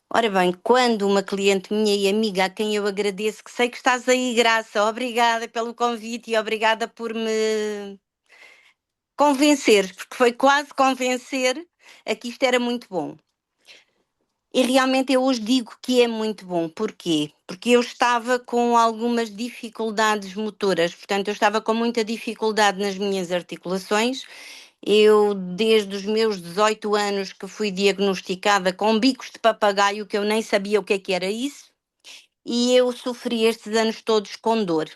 Ora bem, quando uma cliente minha e amiga, a quem eu agradeço, que sei que estás aí, Graça, obrigada pelo convite e obrigada por me convencer, porque foi quase convencer a que isto era muito bom. E realmente eu hoje digo que é muito bom. Porquê? Porque eu estava com algumas dificuldades motoras, portanto, eu estava com muita dificuldade nas minhas articulações. Eu, desde os meus 18 anos, que fui diagnosticada com bicos de papagaio, que eu nem sabia o que era isso, e eu sofri estes anos todos com dor.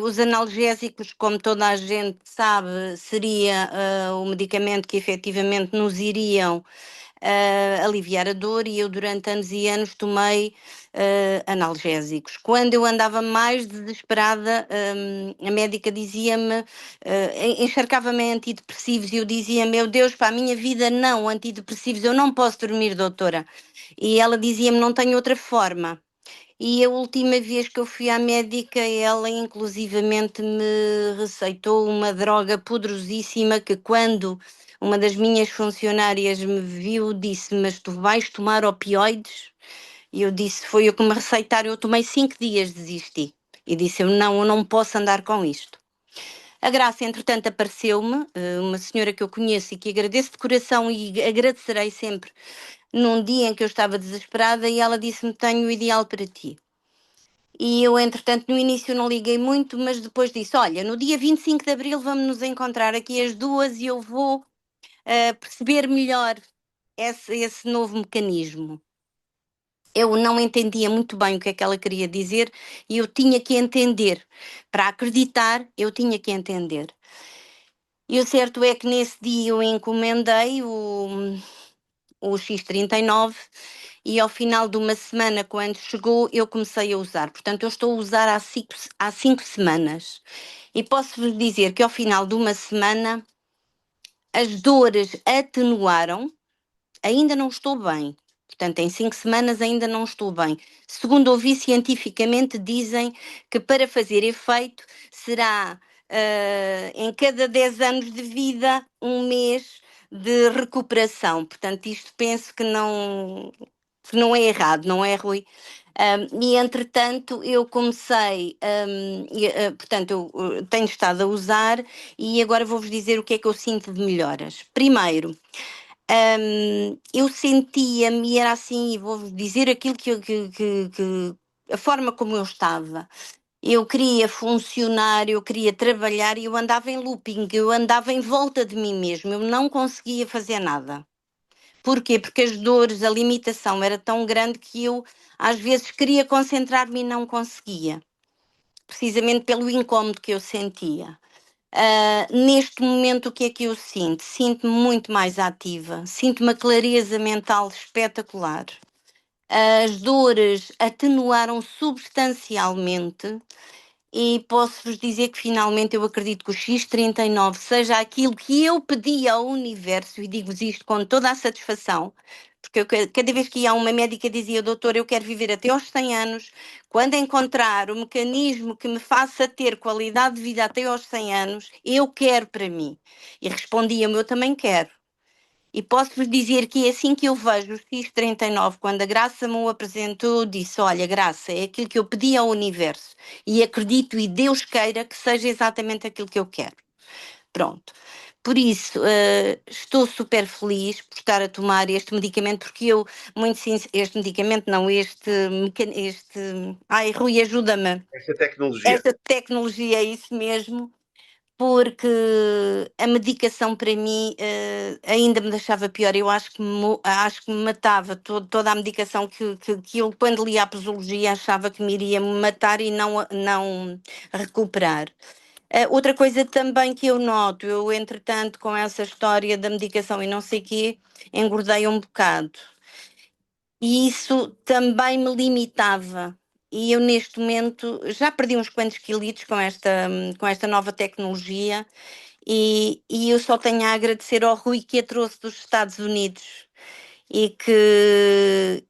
Os analgésicos, como toda a gente sabe, seria o medicamento que efetivamente nos iriam aliviar a dor, e eu durante anos e anos tomei analgésicos. Quando eu andava mais desesperada, a médica dizia-me, encharcava-me antidepressivos, e eu dizia: meu Deus, para a minha vida não, antidepressivos, eu não posso dormir, doutora. E ela dizia-me: não tenho outra forma. E a última vez que eu fui à médica, ela inclusivamente me receitou uma droga poderosíssima que, quando uma das minhas funcionárias me viu, disse: mas tu vais tomar opioides? E eu disse: foi o que me receitaram. Eu tomei 5 dias, desisti. E disse: eu não posso andar com isto. A Graça, entretanto, apareceu-me, uma senhora que eu conheço e que agradeço de coração e agradecerei sempre, num dia em que eu estava desesperada, e ela disse-me: tenho o ideal para ti. E eu, entretanto, no início não liguei muito, mas depois disse: olha, no dia 25 de Abril vamos nos encontrar aqui as duas e eu vou perceber melhor esse novo mecanismo. Eu não entendia muito bem o que é que ela queria dizer, e eu tinha que entender. Para acreditar, eu tinha que entender. E o certo é que nesse dia eu encomendei o X39, e ao final de uma semana, quando chegou, eu comecei a usar. Portanto, eu estou a usar há 5 semanas. E posso-vos dizer que ao final de uma semana as dores atenuaram. Ainda não estou bem. Portanto, em 5 semanas ainda não estou bem. Segundo ouvi, cientificamente dizem que para fazer efeito será em cada 10 anos de vida, um mês de recuperação. Portanto, isto penso que não é errado, não é, Rui? E entretanto eu comecei, portanto eu tenho estado a usar, e agora vou-vos dizer o que é que eu sinto de melhoras. Primeiro, eu sentia-me, e era assim, e vou-vos dizer aquilo a forma como eu estava. Eu queria funcionar, eu queria trabalhar e eu andava em looping, eu andava em volta de mim mesmo, eu não conseguia fazer nada. Porquê? Porque as dores, a limitação era tão grande que eu às vezes queria concentrar-me e não conseguia, precisamente pelo incómodo que eu sentia. Neste momento, o que é que eu sinto? Sinto-me muito mais ativa, sinto uma clareza mental espetacular. As dores atenuaram substancialmente e posso-vos dizer que finalmente eu acredito que o X39 seja aquilo que eu pedi ao universo, e digo-vos isto com toda a satisfação, porque eu, cada vez que ia a uma médica dizia, doutor, eu quero viver até aos 100 anos, quando encontrar o mecanismo que me faça ter qualidade de vida até aos 100 anos, eu quero para mim. E respondia-me, eu também quero. E posso-vos dizer que é assim que eu vejo o X39, quando a Graça me o apresentou, disse, olha, Graça, é aquilo que eu pedi ao universo e acredito e Deus queira que seja exatamente aquilo que eu quero. Pronto. Por isso, estou super feliz por estar a tomar este medicamento, porque eu, muito sincero, este medicamento não, ai, Rui, ajuda-me. Esta tecnologia. Esta tecnologia é isso mesmo, porque a medicação para mim ainda me deixava pior. Eu acho que acho que me matava toda a medicação que eu, quando lia a posologia, achava que me iria matar e não recuperar. Outra coisa também que eu noto, eu entretanto com essa história da medicação e não sei o quê, engordei um bocado. E isso também me limitava. E eu neste momento já perdi uns quantos quilitos com esta nova tecnologia e eu só tenho a agradecer ao Rui que a trouxe dos Estados Unidos e que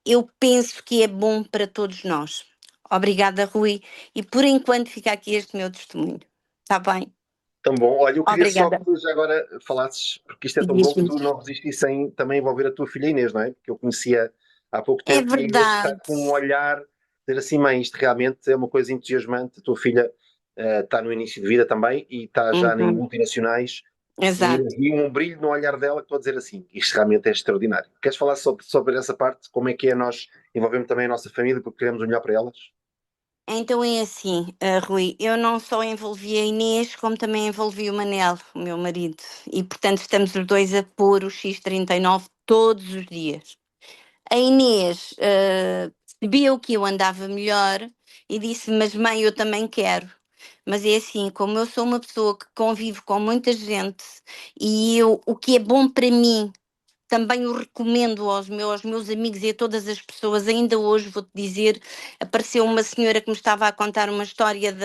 eu penso que é bom para todos nós. Obrigada, Rui. E por enquanto fica aqui este meu testemunho. Está bem? Tão bom. Olha, eu queria só Obrigada. que tu já agora falasses, porque isto é tão bom que Diz-me. tu não resististe sem também envolver a tua filha Inês, não é? Porque eu conhecia há pouco É tempo e a Inês está verdade. com um olhar, dizer assim, mãe, isto realmente é uma coisa entusiasmante. A tua filha está no início de vida também e está já em Uhum. multinacionais e eu Exato. vi um brilho no olhar dela que estou a dizer assim, isto realmente é extraordinário. Queres falar sobre essa parte? Como é que é nós envolvemos também a nossa família porque queremos o melhor para elas? Então é assim, Rui, eu não só envolvi a Inês, como também envolvi o Manel, o meu marido. E portanto estamos os dois a pôr o X39 todos os dias. A Inês percebeu que eu andava melhor e disse, mas mãe, eu também quero. Mas é assim, como eu sou uma pessoa que convive com muita gente e o que é bom para mim também o recomendo aos meus amigos e a todas as pessoas. Ainda hoje vou-te dizer, apareceu uma senhora que me estava a contar uma história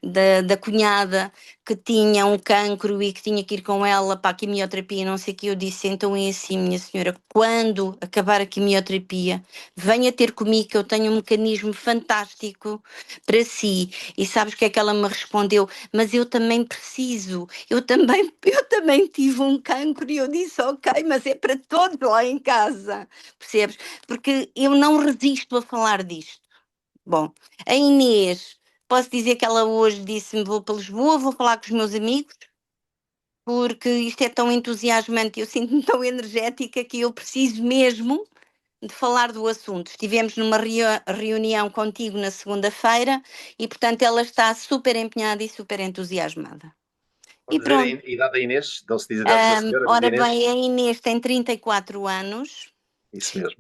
da cunhada que tinha um cancro e que tinha que ir com ela para a quimioterapia e não sei o que. Eu disse, então é assim, minha senhora, quando acabar a quimioterapia, venha ter comigo que eu tenho um mecanismo fantástico para si. E sabes o que é que ela me respondeu? Mas eu também preciso, eu também tive um cancro e eu disse, ok, mas é para todos lá em casa, percebes? Porque eu não resisto a falar disto. Bom, a Inês, posso dizer que ela hoje disse-me, vou para Lisboa, vou falar com os meus amigos, porque isto é tão entusiasmante, eu sinto-me tão energética que eu preciso mesmo de falar do assunto. Estivemos numa reunião contigo na segunda-feira e, portanto, ela está super empenhada e super entusiasmada. E Pode dizer pronto. a idade da Inês? Não se diz a idade da senhora, mas a Ora Inês? bem, a Inês tem 34 anos Isso mesmo.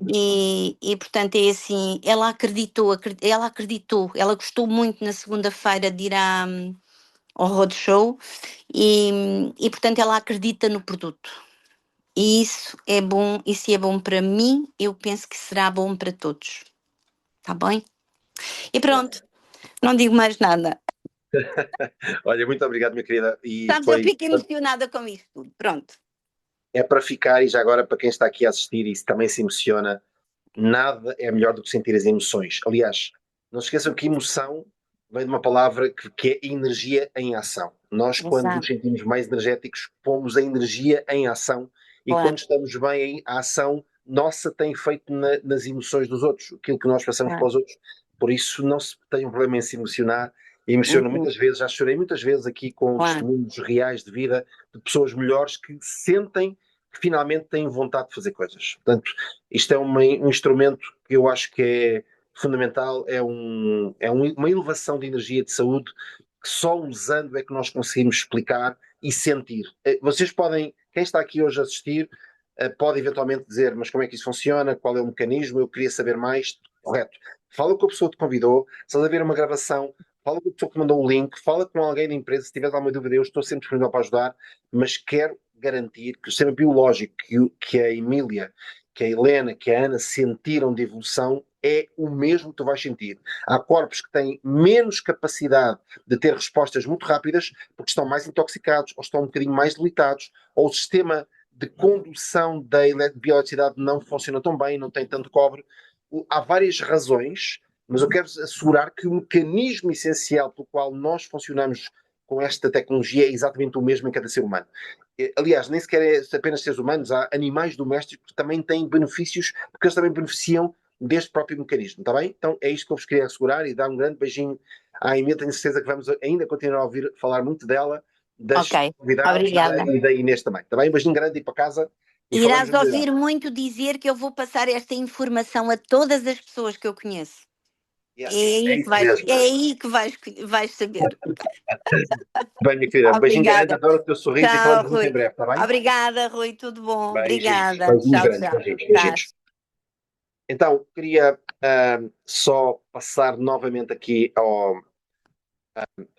portanto é assim, ela gostou muito na segunda-feira de ir ao roadshow portanto ela acredita no produto. E isso é bom, e se é bom para mim, eu penso que será bom para todos. Tá bem? E pronto, não digo mais nada. Olha, muito obrigado, minha querida. E Sabes, eu foi. fico emocionada com isto tudo. Pronto. É para ficar, e já agora para quem está aqui a assistir e também se emociona, nada é melhor do que sentir as emoções. Aliás, não se esqueçam que emoção vem de uma palavra que é energia em ação. Nós, quando nos Exato. sentimos mais energéticos, pomos a energia em ação e quando Claro, estamos bem, a ação nossa tem efeito nas emoções dos outros, aquilo que nós passamos para claro. os outros. Por isso, não se tenha um problema em se emocionar. Emociono Uhum, muitas vezes, já chorei muitas vezes aqui com claro. testemunhos reais de vida de pessoas melhores que sentem que finalmente têm vontade de fazer coisas. Portanto, isto é um instrumento que eu acho que fundamental, uma elevação de energia de saúde que só usando é que nós conseguimos explicar e sentir. Vocês podem, quem está aqui hoje a assistir, pode eventualmente dizer, mas como é que isso funciona, qual é o mecanismo, eu queria saber mais, correto. Fala com a pessoa que te convidou, se ela ver uma gravação, fala com a pessoa que mandou o link, fala com alguém da empresa, se tiver alguma dúvida, eu estou sempre disponível para ajudar, mas quero garantir que o sistema biológico que a Emília, que a Helena, que a Ana sentiram de evolução é o mesmo que tu vais sentir. Há corpos que têm menos capacidade de ter respostas muito rápidas porque estão mais intoxicados ou estão um bocadinho mais debilitados ou o sistema de condução da bioeletricidade não funciona tão bem, não tem tanto cobre. Há várias razões, mas eu quero assegurar que o mecanismo essencial pelo qual nós funcionamos com esta tecnologia é exatamente o mesmo em cada ser humano. Aliás, nem sequer é apenas seres humanos, há animais domésticos que também têm benefícios, porque eles também beneficiam deste próprio mecanismo, está bem? Então é isto que eu vos queria assegurar e dar um grande beijinho à Emília, tenho certeza que vamos ainda continuar a ouvir falar muito dela, das Ok, convidadas obrigada. e da Inês também, está bem? Um beijinho grande e para casa. E Irás falamos ouvir muito dizer que eu vou passar esta informação a todas as pessoas que eu conheço. yes, É aí isso que vais, mesmo. é aí que vais saber. Bem, minha querida, um beijinho grande, Obrigada. adoro o teu sorriso e Tchau, falamos muito em Rui. breve, está bem? Obrigada, Rui. Tudo bom? Beijinhos, Obrigada. beijinhos Tchau, grandes, tchau. beijinhos, Tá. beijinhos. Então, queria só passar novamente aqui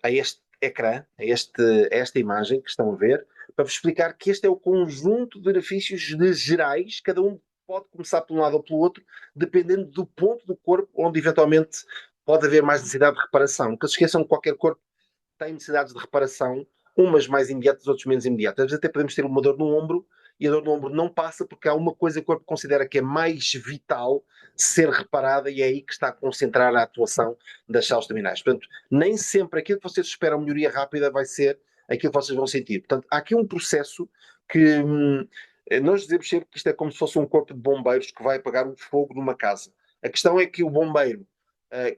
a este ecrã, a esta imagem que estão a ver, para vos explicar que este é o conjunto de benefícios gerais, cada um pode começar por um lado ou pelo outro, dependendo do ponto do corpo onde eventualmente pode haver mais necessidade de reparação. Nunca se esqueçam que qualquer corpo tem necessidades de reparação, umas mais imediatas, outras menos imediatas. Às vezes até podemos ter uma dor no ombro e a dor no ombro não passa porque há uma coisa que o corpo considera que é mais vital ser reparada e é aí que está a concentrar a atuação das células terminais. Portanto, nem sempre aquilo que vocês esperam melhoria rápida vai ser aquilo que vocês vão sentir. Portanto, há aqui um processo que nós dizemos sempre que isto é como se fosse um corpo de bombeiros que vai apagar um fogo numa casa. A questão é que o bombeiro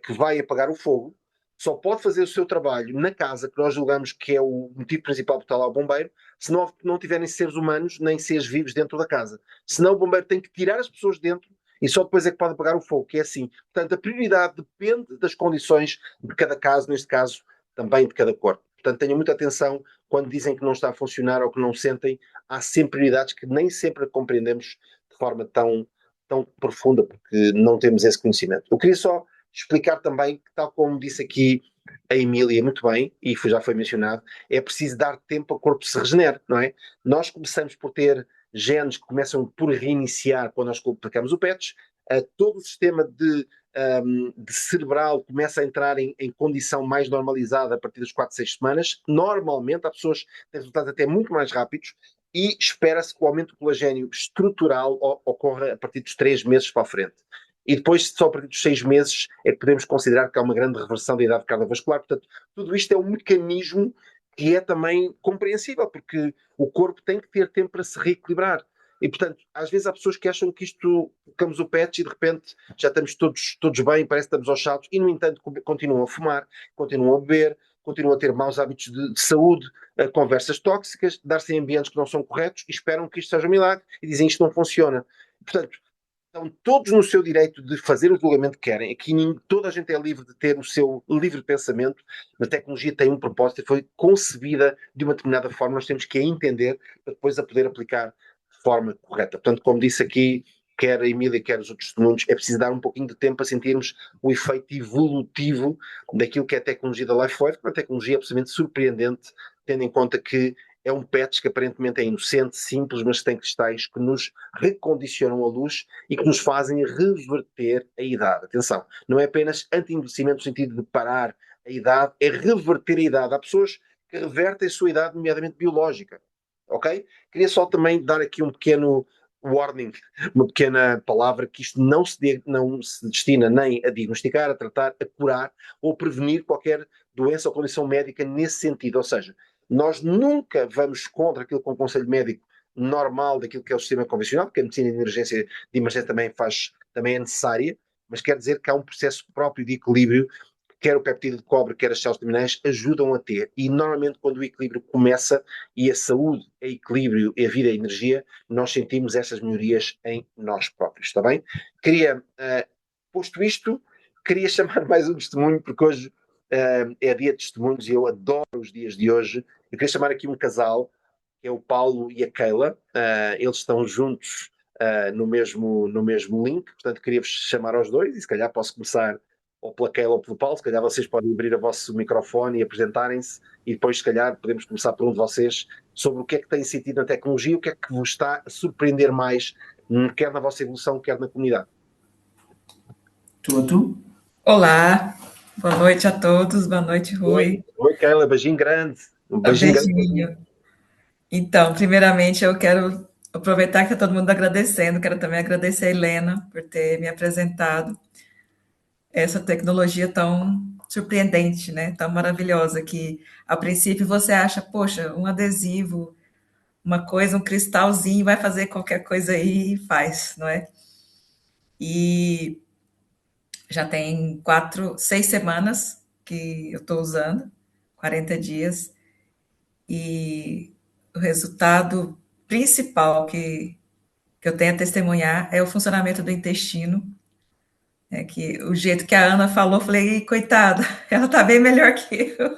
que vai apagar o fogo só pode fazer o seu trabalho na casa, que nós julgamos que é o motivo principal por estar lá o bombeiro, se não tiverem seres humanos nem seres vivos dentro da casa. Senão o bombeiro tem que tirar as pessoas dentro e só depois é que pode apagar o fogo, que é assim. Portanto, a prioridade depende das condições de cada caso, neste caso também de cada corpo. Portanto, tenham muita atenção quando dizem que não está a funcionar ou que não sentem, há sempre prioridades que nem sempre compreendemos de forma tão profunda, porque não temos esse conhecimento. Eu queria só explicar também que, tal como disse aqui a Emília muito bem, e já foi mencionado, é preciso dar tempo ao corpo se regenere, não é? Nós começamos por ter genes que começam por reiniciar quando nós aplicamos o PETs, todo o sistema de cerebral começa a entrar em condição mais normalizada a partir das 4, 6 semanas. Normalmente, há pessoas que têm resultados até muito mais rápidos e espera-se que o aumento do colagênio estrutural ocorra a partir dos 3 meses para a frente. E depois, só a partir dos 6 meses, é que podemos considerar que há uma grande reversão da idade cardiovascular. Portanto, tudo isto é um mecanismo que é também compreensível, porque o corpo tem que ter tempo para se reequilibrar. E, portanto, às vezes há pessoas que acham que isto, tocamos o patch e de repente já estamos todos bem, parece que estamos aos saltos, e no entanto continuam a fumar, continuam a beber, continuam a ter maus hábitos de saúde, conversas tóxicas, dar-se em ambientes que não são corretos, e esperam que isto seja um milagre, e dizem que isto não funciona. Portanto, estão todos no seu direito de fazer o julgamento que querem. Aqui toda a gente é livre de ter o seu livre pensamento. A tecnologia tem um propósito e foi concebida de uma determinada forma. Nós temos que a entender para depois a poder aplicar de forma correta. Portanto, como disse aqui, quer a Emília, quer os outros testemunhos, é preciso dar um pouquinho de tempo para sentirmos o efeito evolutivo daquilo que é a tecnologia da LifeWave, que é uma tecnologia absolutamente surpreendente, tendo em conta que é um patch que aparentemente é inocente, simples, mas tem cristais que nos recondicionam a luz e que nos fazem reverter a idade. Atenção, não é apenas anti-envelhecimento no sentido de parar a idade, é reverter a idade. Há pessoas que revertem a sua idade, nomeadamente biológica. Ok? Queria só também dar aqui um pequeno warning, uma pequena palavra, que isto não se destina nem a diagnosticar, a tratar, a curar ou prevenir qualquer doença ou condição médica nesse sentido. Ou seja, nós nunca vamos contra aquilo que um conselho médico normal daquilo que é o sistema convencional, porque a medicina de emergência também é necessária, mas quer dizer que há um processo próprio de equilíbrio, quer o peptídeo de cobre, quer as células terminais ajudam a ter, e normalmente quando o equilíbrio começa, e a saúde é equilíbrio, e a vida é energia, nós sentimos essas melhorias em nós próprios, está bem? Queria, posto isto, queria chamar mais um testemunho, porque hoje é dia de testemunhos e eu adoro os dias de hoje. Eu queria chamar aqui um casal, que é o Paulo e a Keila. Eles estão juntos no mesmo link, portanto queria-vos chamar aos dois e se calhar posso começar ou pela Keila ou pelo Paulo, se calhar vocês podem abrir o vosso microfone e apresentarem-se e depois se calhar podemos começar por um de vocês sobre o que é que têm sentido na tecnologia, o que é que vos está a surpreender mais, quer na vossa evolução, quer na comunidade. Tudo? Olá, boa noite a todos, boa noite, Rui. Oi, Keila, beijinho grande. Um beijinho grande. Beijinho. Então, primeiramente, eu quero aproveitar que está todo mundo agradecendo, quero também agradecer a Helena por ter me apresentado essa tecnologia tão surpreendente, né? Tão maravilhosa, que a princípio você acha, poxa, um adesivo, uma coisa, um cristalzinho, vai fazer qualquer coisa aí e faz, não é? E já tem 6 semanas que eu estou usando, 40 dias, e o resultado principal que eu tenho a testemunhar é o funcionamento do intestino. É que o jeito que a Ana falou, eu falei, coitada, ela está bem melhor que eu.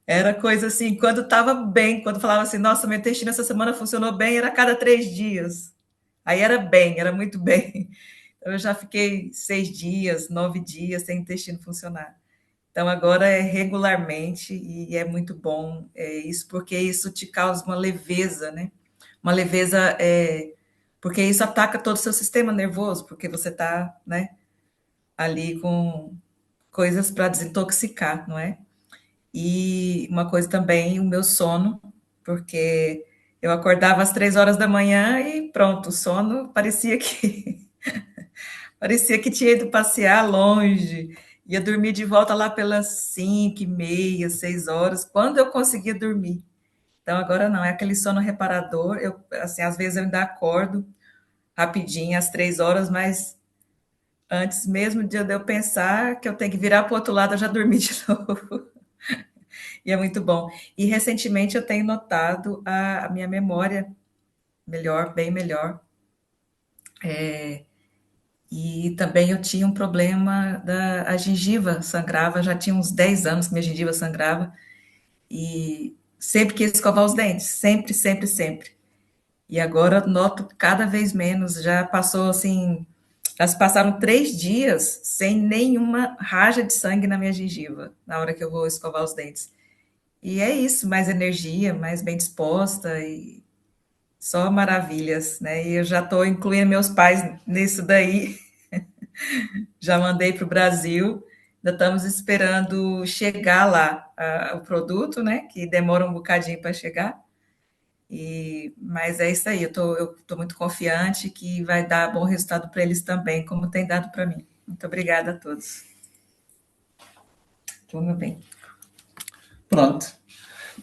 Era coisa assim, quando estava bem, quando falava assim, nossa, meu intestino essa semana funcionou bem, era a cada 3 dias. Aí era bem, era muito bem. Eu já fiquei 6 dias, 9 dias sem intestino funcionar. Então, agora é regularmente e é muito bom isso, porque isso te causa uma leveza, né? Uma leveza, porque isso ataca todo o seu sistema nervoso, porque você está, né, ali com coisas para desintoxicar, não é? E uma coisa também, o meu sono, porque eu acordava às 3 horas da manhã e pronto, o sono parecia que parecia que tinha ido passear longe, ia dormir de volta lá pelas 5h30, 6 horas, quando eu conseguia dormir. Então agora não, é aquele sono reparador. Eu, assim, às vezes eu ainda acordo rapidinho às 3 horas, mas antes mesmo de eu pensar que eu tenho que virar para o outro lado, eu já dormi de novo. E é muito bom. E recentemente eu tenho notado a minha memória melhor, bem melhor. E também eu tinha um problema a gengiva sangrava, já tinha uns 10 anos que minha gengiva sangrava, e sempre quis escovar os dentes, sempre, sempre, sempre. E agora noto cada vez menos, já passou assim, já se passaram 3 dias sem nenhuma raja de sangue na minha gengiva, na hora que eu vou escovar os dentes. E é isso, mais energia, mais bem disposta e só maravilhas, né? E eu já estou incluindo meus pais nisso daí. Já mandei para o Brasil, ainda estamos esperando chegar lá o produto, né? Que demora um bocadinho para chegar. Mas é isso aí, eu tô muito confiante que vai dar bom resultado para eles também, como tem dado para mim. Muito obrigada a todos. Tudo bem. Pronto.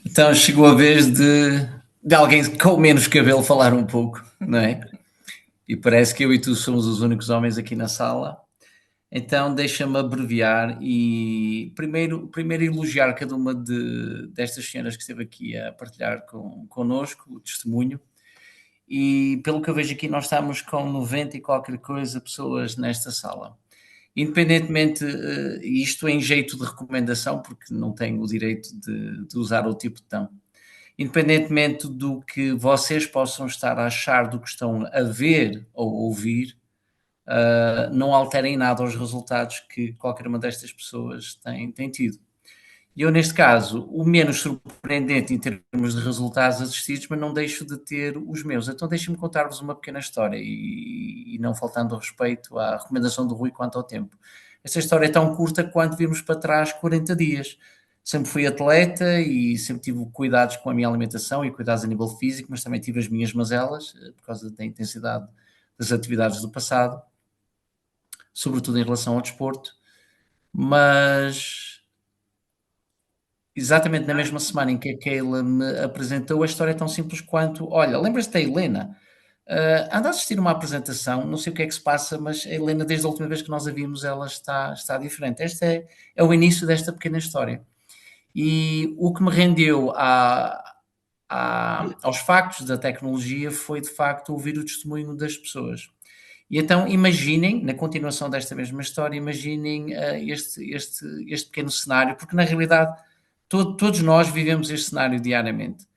Então chegou a vez de alguém com menos cabelo falar um pouco, não é? E parece que eu e tu somos os únicos homens aqui na sala. Então deixa-me abreviar e primeiro elogiar cada uma destas senhoras que esteve aqui a partilhar connosco o testemunho. E pelo que eu vejo aqui, nós estamos com 90 e qualquer coisa pessoas nesta sala. Independentemente, isto em jeito de recomendação, porque não tenho o direito de usar o tipo de tom. Independentemente do que vocês possam estar a achar do que estão a ver ou ouvir, não alterem nada os resultados que qualquer uma destas pessoas tem tido. E eu, neste caso, o menos surpreendente em termos de resultados assistidos, mas não deixo de ter os meus. Então deixem-me contar-vos uma pequena história e não faltando ao respeito à recomendação do Rui quanto ao tempo. Esta história é tão curta quanto virmos para trás 40 dias. Sempre fui atleta e sempre tive cuidados com a minha alimentação e cuidados a nível físico, mas também tive as minhas mazelas por causa da intensidade das atividades do passado, sobretudo em relação ao desporto, mas exatamente na mesma semana em que a Keila me apresentou, a história é tão simples quanto, olha, lembras-te da Helena? Anda a assistir uma apresentação, não sei o que é que se passa, mas a Helena, desde a última vez que nós a vimos, ela está diferente. Este é o início desta pequena história. E o que me rendeu aos factos da tecnologia foi, de facto, ouvir o testemunho das pessoas. E então imaginem, na continuação desta mesma história, imaginem este pequeno cenário, porque na realidade todos nós vivemos este cenário diariamente.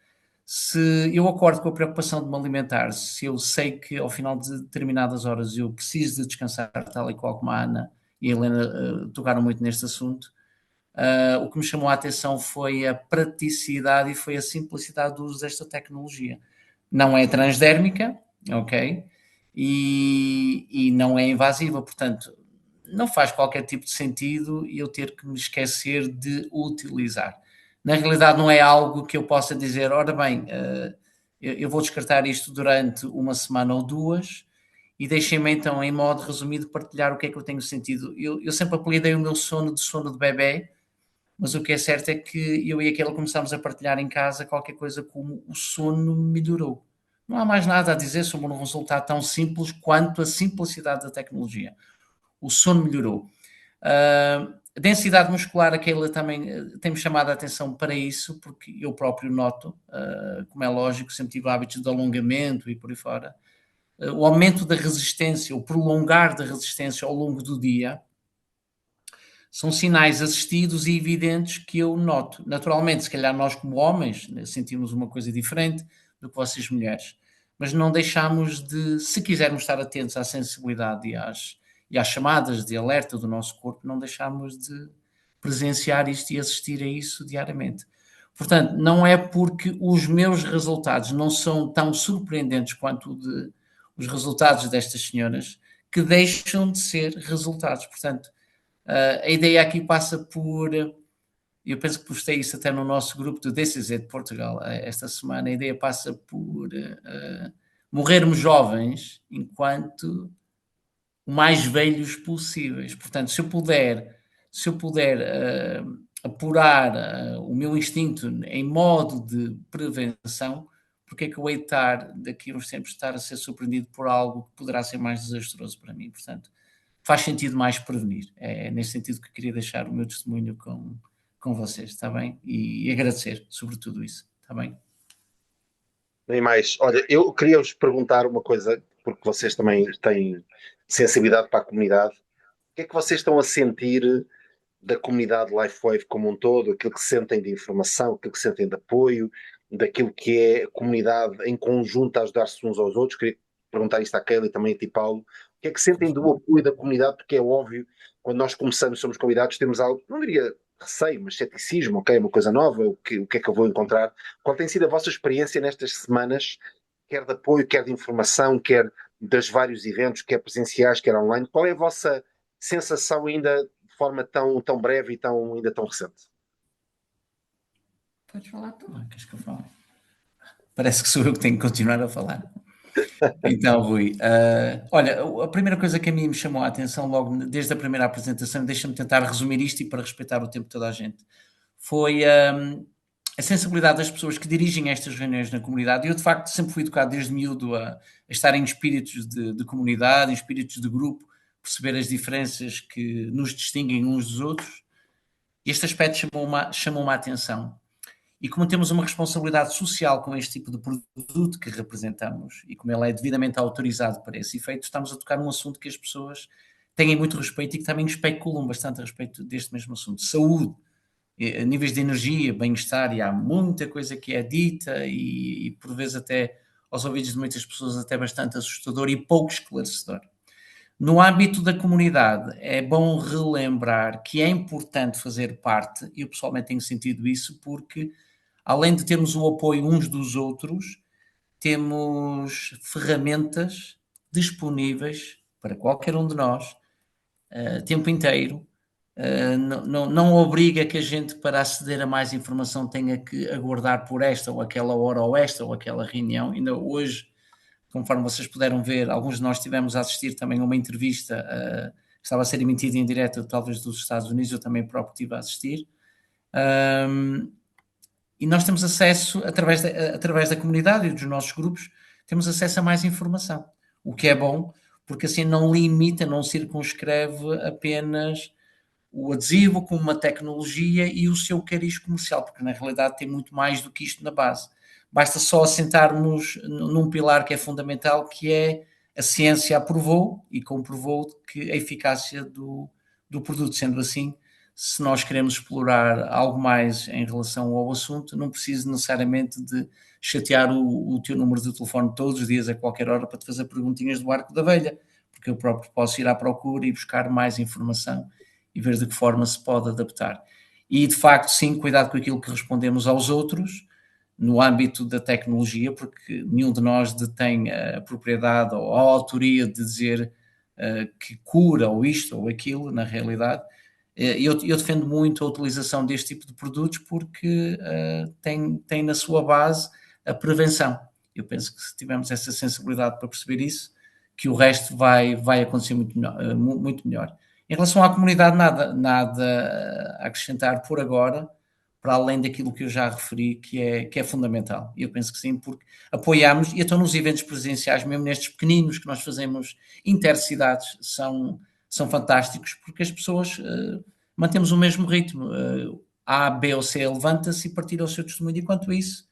Se eu acordo com a preocupação de me alimentar, se eu sei que ao final de determinadas horas eu preciso de descansar, tal e qual como a Ana e a Helena tocaram muito neste assunto, o que me chamou a atenção foi a praticidade e foi a simplicidade do uso desta tecnologia. Não é transdérmica, ok? E não é invasiva, portanto, não faz qualquer tipo de sentido eu ter que me esquecer de utilizar. Na realidade, não é algo que eu possa dizer, ora bem, eu vou descartar isto durante uma semana ou duas e deixem-me então, em modo resumido, partilhar o que é que eu tenho sentido. Eu sempre apelidei o meu sono de bebê, mas o que é certo é que eu e aquela começámos a partilhar em casa qualquer coisa como o sono melhorou. Não há mais nada a dizer sobre um resultado tão simples quanto a simplicidade da tecnologia. O sono melhorou. A densidade muscular, aquela também tem-me chamado a atenção para isso, porque eu próprio noto, como é lógico, sempre tive hábitos de alongamento e por aí fora. O aumento da resistência, o prolongar da resistência ao longo do dia, são sinais assistidos e evidentes que eu noto. Naturalmente, se calhar nós como homens sentimos uma coisa diferente do que vocês mulheres, mas não deixamos de, se quisermos estar atentos à sensibilidade e às chamadas de alerta do nosso corpo, não deixamos de presenciar isto e assistir a isso diariamente. Portanto, não é porque os meus resultados não são tão surpreendentes quanto os resultados destas senhoras que deixam de ser resultados. Portanto, a ideia aqui passa por, eu penso que postei isso até no nosso grupo do This Is It Portugal esta semana, a ideia passa por morrermos jovens enquanto o mais velhos possíveis. Portanto, se eu puder apurar o meu instinto em modo de prevenção, porque é que eu hei de estar daqui a uns tempos estar a ser surpreendido por algo que poderá ser mais desastroso para mim? Portanto, faz sentido mais prevenir. É nesse sentido que queria deixar o meu testemunho com vocês, está bem? E agradecer sobre tudo isso, está bem? Nem mais. Olha, eu queria vos perguntar uma coisa, porque vocês também têm sensibilidade para a comunidade. O que é que vocês estão a sentir da comunidade Lifewave como um todo, aquilo que sentem de informação, aquilo que sentem de apoio, daquilo que é a comunidade em conjunto a ajudar-se uns aos outros? Queria perguntar isto à Kelly e também a ti, Paulo. O que é que sentem do apoio da comunidade? Porque é óbvio, quando nós começamos, somos convidados, temos algo, não diria receio, mas ceticismo, ok, uma coisa nova, o que é que eu vou encontrar? Qual tem sido a vossa experiência nestas semanas, quer de apoio, quer de informação, quer dos vários eventos, quer presenciais, quer online? Qual é a vossa sensação ainda de forma tão breve e ainda tão recente? Pode falar tu. Queres que eu fale? Parece que sou eu que tenho que continuar a falar. Então, Rui, olha, a primeira coisa que a mim me chamou a atenção logo desde a primeira apresentação, deixa-me tentar resumir isto e para respeitar o tempo de toda a gente, foi a sensibilidade das pessoas que dirigem estas reuniões na comunidade. Eu, de facto, sempre fui educado desde miúdo a estar em espíritos de comunidade, em espíritos de grupo, perceber as diferenças que nos distinguem uns dos outros. E este aspecto chamou-me a atenção. E como temos uma responsabilidade social com este tipo de produto que representamos e como ele é devidamente autorizado para esse efeito, estamos a tocar num assunto que as pessoas têm muito respeito e que também especulam bastante a respeito deste mesmo assunto. Saúde, níveis de energia, bem-estar, e há muita coisa que é dita e por vezes até aos ouvidos de muitas pessoas até bastante assustador e pouco esclarecedor. No âmbito da comunidade, é bom relembrar que é importante fazer parte, e eu pessoalmente tenho sentido isso, porque além de termos o apoio uns dos outros, temos ferramentas disponíveis para qualquer um de nós, tempo inteiro. Não obriga que a gente, para aceder a mais informação, tenha que aguardar por esta ou aquela hora, ou esta ou aquela reunião. Ainda hoje, conforme vocês puderam ver, alguns de nós estivemos a assistir também a uma entrevista que estava a ser emitida em direto, talvez dos Estados Unidos, eu também próprio estive a assistir. E nós temos acesso, através da comunidade e dos nossos grupos, temos acesso a mais informação, o que é bom, porque assim não limita, não circunscreve apenas o adesivo como uma tecnologia e o seu cariz comercial, porque na realidade tem muito mais do que isto na base. Basta só assentarmos num pilar que é fundamental, que é a ciência aprovou e comprovou que a eficácia do produto. Sendo assim, se nós queremos explorar algo mais em relação ao assunto, não preciso necessariamente de chatear o teu número de telefone todos os dias, a qualquer hora, para te fazer perguntinhas do arco da velha, porque eu próprio posso ir à procura e buscar mais informação e ver de que forma se pode adaptar. E, de facto, sim, cuidado com aquilo que respondemos aos outros no âmbito da tecnologia, porque nenhum de nós detém a propriedade ou a autoria de dizer que cura ou isto ou aquilo, na realidade. Eu defendo muito a utilização deste tipo de produtos porque tem na sua base a prevenção. Eu penso que se tivermos essa sensibilidade para perceber isso, que o resto vai acontecer muito melhor. Em relação à comunidade, nada a acrescentar por agora, para além daquilo que eu já referi, que é fundamental. E eu penso que sim, porque apoiamos, e então nos eventos presenciais, mesmo nestes pequeninos que nós fazemos intercidades, são fantásticos, porque as pessoas mantemos o mesmo ritmo. A, B ou C levanta-se e partilha o seu testemunho, enquanto isso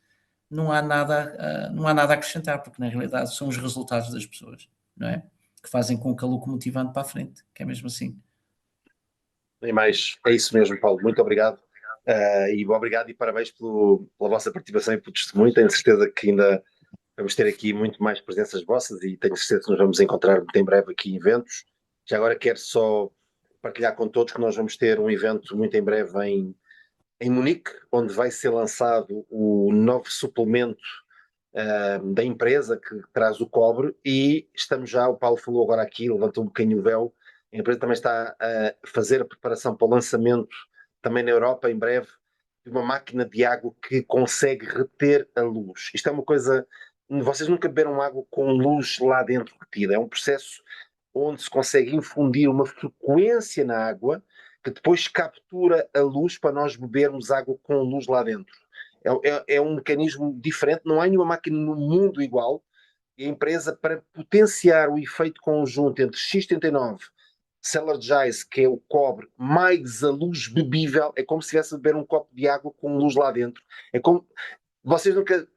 não há nada a acrescentar, porque na realidade são os resultados das pessoas, não é? Que fazem com que a locomotiva ande para a frente, que é mesmo assim. Nem mais, é isso mesmo, Paulo, muito obrigado. E obrigado e parabéns pela vossa participação e pelo testemunho. Tenho certeza que ainda vamos ter aqui muito mais presenças vossas e tenho certeza que nos vamos encontrar muito em breve aqui em eventos. Já agora quero só partilhar com todos que nós vamos ter um evento muito em breve em Munique, onde vai ser lançado o novo suplemento da empresa que traz o cobre, e estamos já, o Paulo falou agora aqui, levantou um bocadinho o véu, a empresa também está a fazer a preparação para o lançamento também na Europa em breve de uma máquina de água que consegue reter a luz. Isto é uma coisa, vocês nunca beberam água com luz lá dentro retida, é um processo onde se consegue infundir uma frequência na água que depois captura a luz para nós bebermos água com luz lá dentro. É um mecanismo diferente, não há nenhuma máquina no mundo igual, e a empresa, para potenciar o efeito conjunto entre X79, Celergize, que é o cobre, mais a luz bebível, é como se estivesse a beber um copo de água com luz lá dentro. É como... Vocês nunca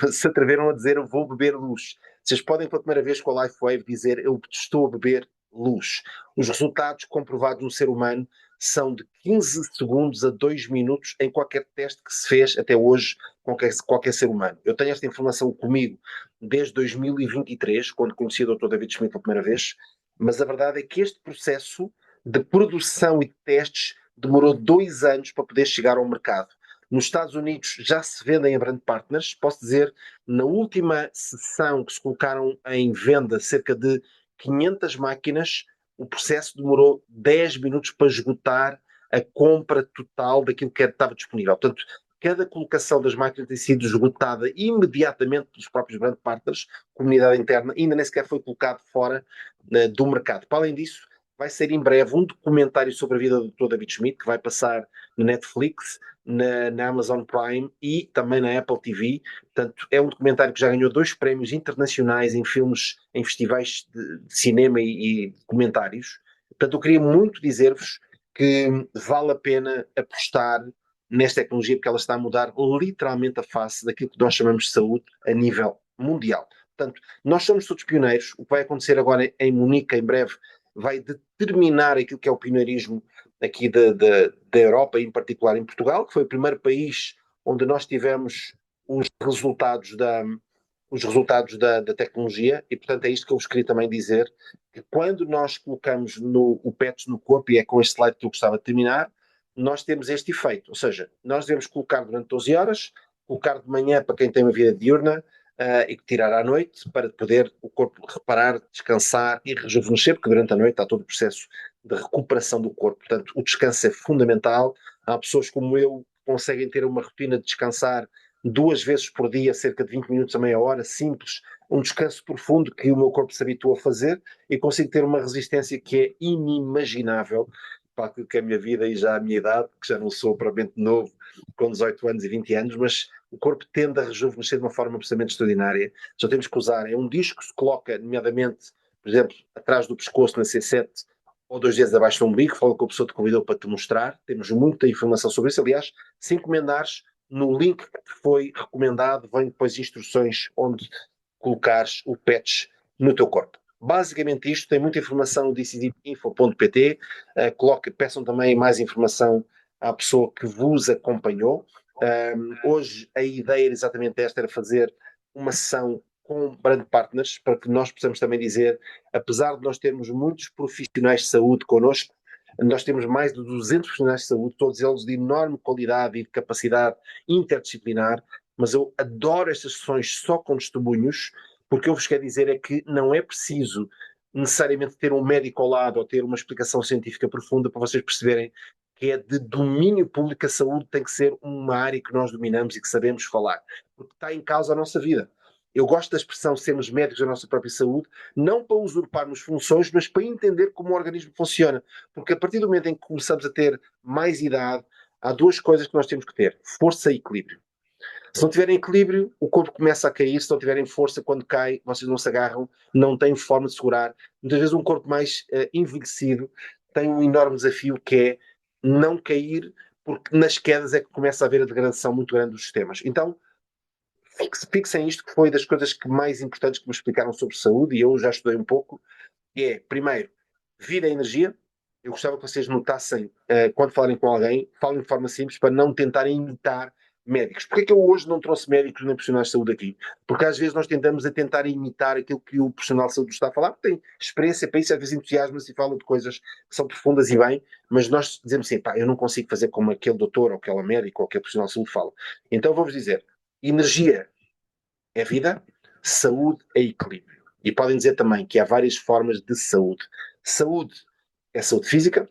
se atreveram a dizer eu vou beber luz. Vocês podem pela primeira vez com a LifeWave dizer eu estou a beber luz. Os resultados comprovados no ser humano são de 15 segundos a 2 minutos em qualquer teste que se fez até hoje com qualquer ser humano. Eu tenho esta informação comigo desde 2023, quando conheci o Dr. David Schmidt pela primeira vez, mas a verdade é que este processo de produção e de testes demorou 2 anos para poder chegar ao mercado. Nos Estados Unidos já se vendem a brand partners. Posso dizer, na última sessão que se colocaram em venda cerca de 500 máquinas, o processo demorou 10 minutos para esgotar a compra total daquilo que estava disponível. Portanto, cada colocação das máquinas tem sido esgotada imediatamente pelos próprios brand partners, comunidade interna, ainda nem sequer foi colocado fora do mercado. Para além disso, vai ser em breve um documentário sobre a vida do Dr. David Schmidt, que vai passar na Netflix, na Amazon Prime e também na Apple TV. Portanto, é um documentário que já ganhou 2 prémios internacionais em filmes, em festivais de cinema e documentários. Portanto, eu queria muito dizer-vos que vale a pena apostar nesta tecnologia, porque ela está a mudar literalmente a face daquilo que nós chamamos de saúde a nível mundial. Portanto, nós somos todos pioneiros. O que vai acontecer agora em Munique, em breve, vai determinar aquilo que é o pioneirismo aqui da Europa, em particular em Portugal, que foi o primeiro país onde nós tivemos os resultados da tecnologia, e portanto é isto que eu vos queria também dizer, que quando nós colocamos o PETS no corpo, e é com este slide que eu gostava de terminar, nós temos este efeito, ou seja, nós devemos colocar durante 12 horas, colocar de manhã para quem tem uma vida diurna, e tirar à noite para poder o corpo reparar, descansar e rejuvenescer, porque durante a noite há todo o processo de recuperação do corpo. Portanto, o descanso é fundamental. Há pessoas como eu que conseguem ter uma rotina de descansar 2 vezes por dia, cerca de 20 minutos a meia hora, simples, um descanso profundo que o meu corpo se habituou a fazer, e consigo ter uma resistência que é inimaginável para aquilo que é a minha vida e já a minha idade, que já não sou propriamente novo, com 18 anos e 20 anos, mas o corpo tende a rejuvenescer de uma forma absolutamente extraordinária. Só temos que usar, é um disco que se coloca, nomeadamente, por exemplo, atrás do pescoço na C7, ou 2 dedos abaixo do umbigo, fala que a pessoa te convidou para te mostrar, temos muita informação sobre isso. Aliás, se encomendares, no link que te foi recomendado, vem depois instruções onde colocares o patch no teu corpo. Basicamente isto, tem muita informação no decisivinfo.pt, peçam também mais informação à pessoa que vos acompanhou. Hoje a ideia era exatamente esta, era fazer uma sessão com brand partners, para que nós possamos também dizer, apesar de nós termos muitos profissionais de saúde connosco, nós temos mais de 200 profissionais de saúde, todos eles de enorme qualidade e de capacidade interdisciplinar, mas eu adoro estas sessões só com testemunhos, porque eu vos quero dizer é que não é preciso necessariamente ter um médico ao lado ou ter uma explicação científica profunda para vocês perceberem que é de domínio público. A saúde tem que ser uma área que nós dominamos e que sabemos falar, porque está em causa a nossa vida. Eu gosto da expressão sermos médicos da nossa própria saúde, não para usurparmos funções, mas para entender como o organismo funciona. Porque a partir do momento em que começamos a ter mais idade, há duas coisas que nós temos que ter: força e equilíbrio. Se não tiverem equilíbrio, o corpo começa a cair. Se não tiverem força, quando cai, vocês não se agarram, não têm forma de segurar. Muitas vezes um corpo mais envelhecido tem um enorme desafio, que é não cair, porque nas quedas é que começa a haver a degradação muito grande dos sistemas. Então, fixem isto, que foi das coisas que mais importantes que me explicaram sobre saúde, e eu já estudei um pouco, é, primeiro, vida é energia. Eu gostava que vocês notassem, quando falarem com alguém, falem de forma simples, para não tentarem imitar médicos. Porquê é que eu hoje não trouxe médicos nem profissionais de saúde aqui? Porque às vezes nós tentamos a tentar imitar aquilo que o profissional de saúde está a falar, porque tem experiência para isso, às vezes entusiasma-se e fala de coisas que são profundas e bem, mas nós dizemos assim, pá, eu não consigo fazer como aquele doutor, ou aquela médica, ou aquele profissional de saúde fala. Então vamos dizer, energia é vida, saúde é equilíbrio. E podem dizer também que há várias formas de saúde. Saúde é saúde física,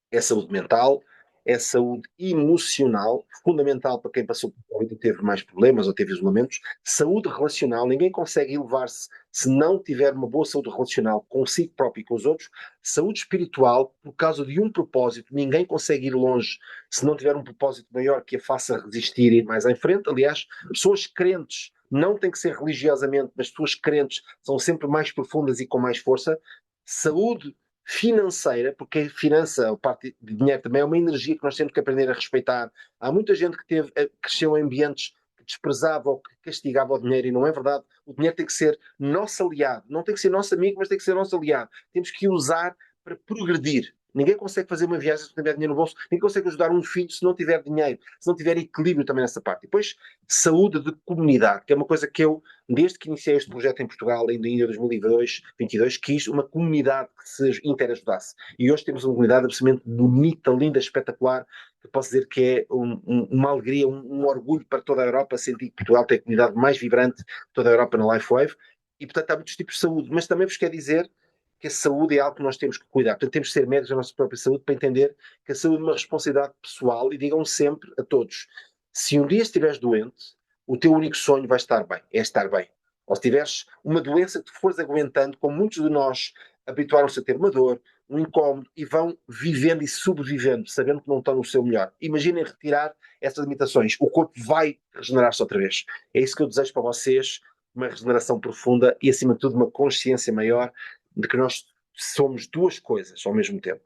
é saúde mental, é saúde emocional, fundamental para quem passou por Covid e teve mais problemas ou teve isolamentos. Saúde relacional, ninguém consegue elevar-se se não tiver uma boa saúde relacional consigo próprio e com os outros. Saúde espiritual, por causa de um propósito, ninguém consegue ir longe se não tiver um propósito maior que a faça resistir e ir mais em frente. Aliás, pessoas crentes, não tem que ser religiosamente, mas pessoas crentes são sempre mais profundas e com mais força. Saúde financeira, porque a finança, a parte de dinheiro também é uma energia que nós temos que aprender a respeitar. Há muita gente que cresceu em ambientes que desprezava ou que castigava o dinheiro, e não é verdade. O dinheiro tem que ser nosso aliado, não tem que ser nosso amigo, mas tem que ser nosso aliado. Temos que usar para progredir. Ninguém consegue fazer uma viagem se não tiver dinheiro no bolso, ninguém consegue ajudar um filho se não tiver dinheiro, se não tiver equilíbrio também nessa parte. E depois, saúde de comunidade, que é uma coisa que eu, desde que iniciei este projeto em Portugal, ainda em 2022, quis uma comunidade que se interajudasse. E hoje temos uma comunidade absolutamente bonita, linda, espetacular, que posso dizer que é uma alegria, um orgulho para toda a Europa, sentir que Portugal tem a comunidade mais vibrante de toda a Europa na LifeWave. E, portanto, há muitos tipos de saúde, mas também vos quero dizer que a saúde é algo que nós temos que cuidar. Portanto, temos que ser médicos da nossa própria saúde para entender que a saúde é uma responsabilidade pessoal. E digam sempre a todos, se um dia estiveres doente, o teu único sonho vai estar bem, é estar bem. Ou se tiveres uma doença que te fores aguentando, como muitos de nós habituaram-se a ter uma dor, um incómodo, e vão vivendo e sobrevivendo, sabendo que não estão no seu melhor. Imaginem retirar essas limitações. O corpo vai regenerar-se outra vez. É isso que eu desejo para vocês, uma regeneração profunda e, acima de tudo, uma consciência maior de que nós somos duas coisas ao mesmo tempo.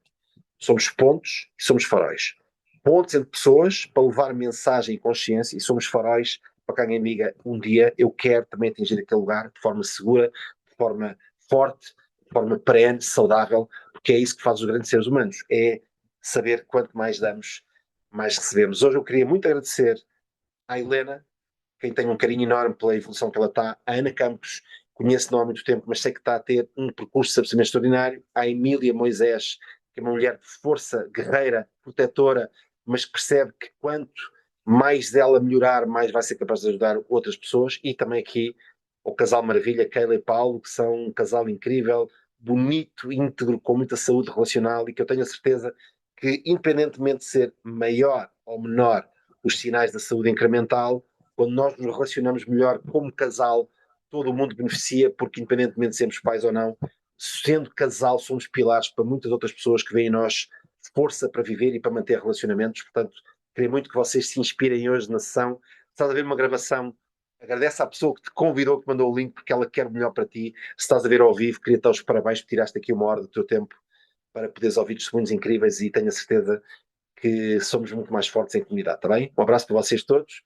Somos pontos e somos faróis. Pontos entre pessoas para levar mensagem e consciência, e somos faróis para que alguém diga, um dia eu quero também atingir aquele lugar de forma segura, de forma forte, de forma perene, saudável, porque é isso que faz os grandes seres humanos, é saber quanto mais damos, mais recebemos. Hoje eu queria muito agradecer à Helena, quem tem um carinho enorme pela evolução que ela está, a Ana Campos, conheço não há muito tempo, mas sei que está a ter um percurso absolutamente extraordinário, a Emília Moisés, que é uma mulher de força, guerreira, protetora, mas que percebe que quanto mais dela melhorar, mais vai ser capaz de ajudar outras pessoas. E também aqui o casal maravilha, Keila e Paulo, que são um casal incrível, bonito, íntegro, com muita saúde relacional, e que eu tenho a certeza que, independentemente de ser maior ou menor os sinais da saúde incremental, quando nós nos relacionamos melhor como casal, todo o mundo beneficia, porque independentemente de sermos pais ou não, sendo casal, somos pilares para muitas outras pessoas que veem em nós força para viver e para manter relacionamentos. Portanto, queria muito que vocês se inspirem hoje na sessão. Se estás a ver uma gravação, agradece à pessoa que te convidou, que mandou o link, porque ela quer o melhor para ti. Se estás a ver ao vivo, queria dar os parabéns por tiraste aqui uma hora do teu tempo para poderes ouvir testemunhos incríveis, e tenho a certeza que somos muito mais fortes em comunidade, está bem? Um abraço para vocês todos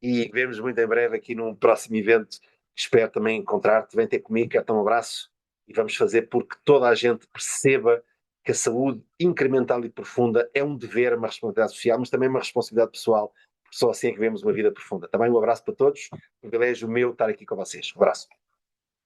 e vemos muito em breve aqui num próximo evento. Espero também encontrar-te. Vem ter comigo, quero-te um abraço e vamos fazer porque toda a gente perceba que a saúde incremental e profunda é um dever, uma responsabilidade social, mas também uma responsabilidade pessoal, porque só assim é que vemos uma vida profunda. Também um abraço para todos, privilégio meu estar aqui com vocês. Um abraço.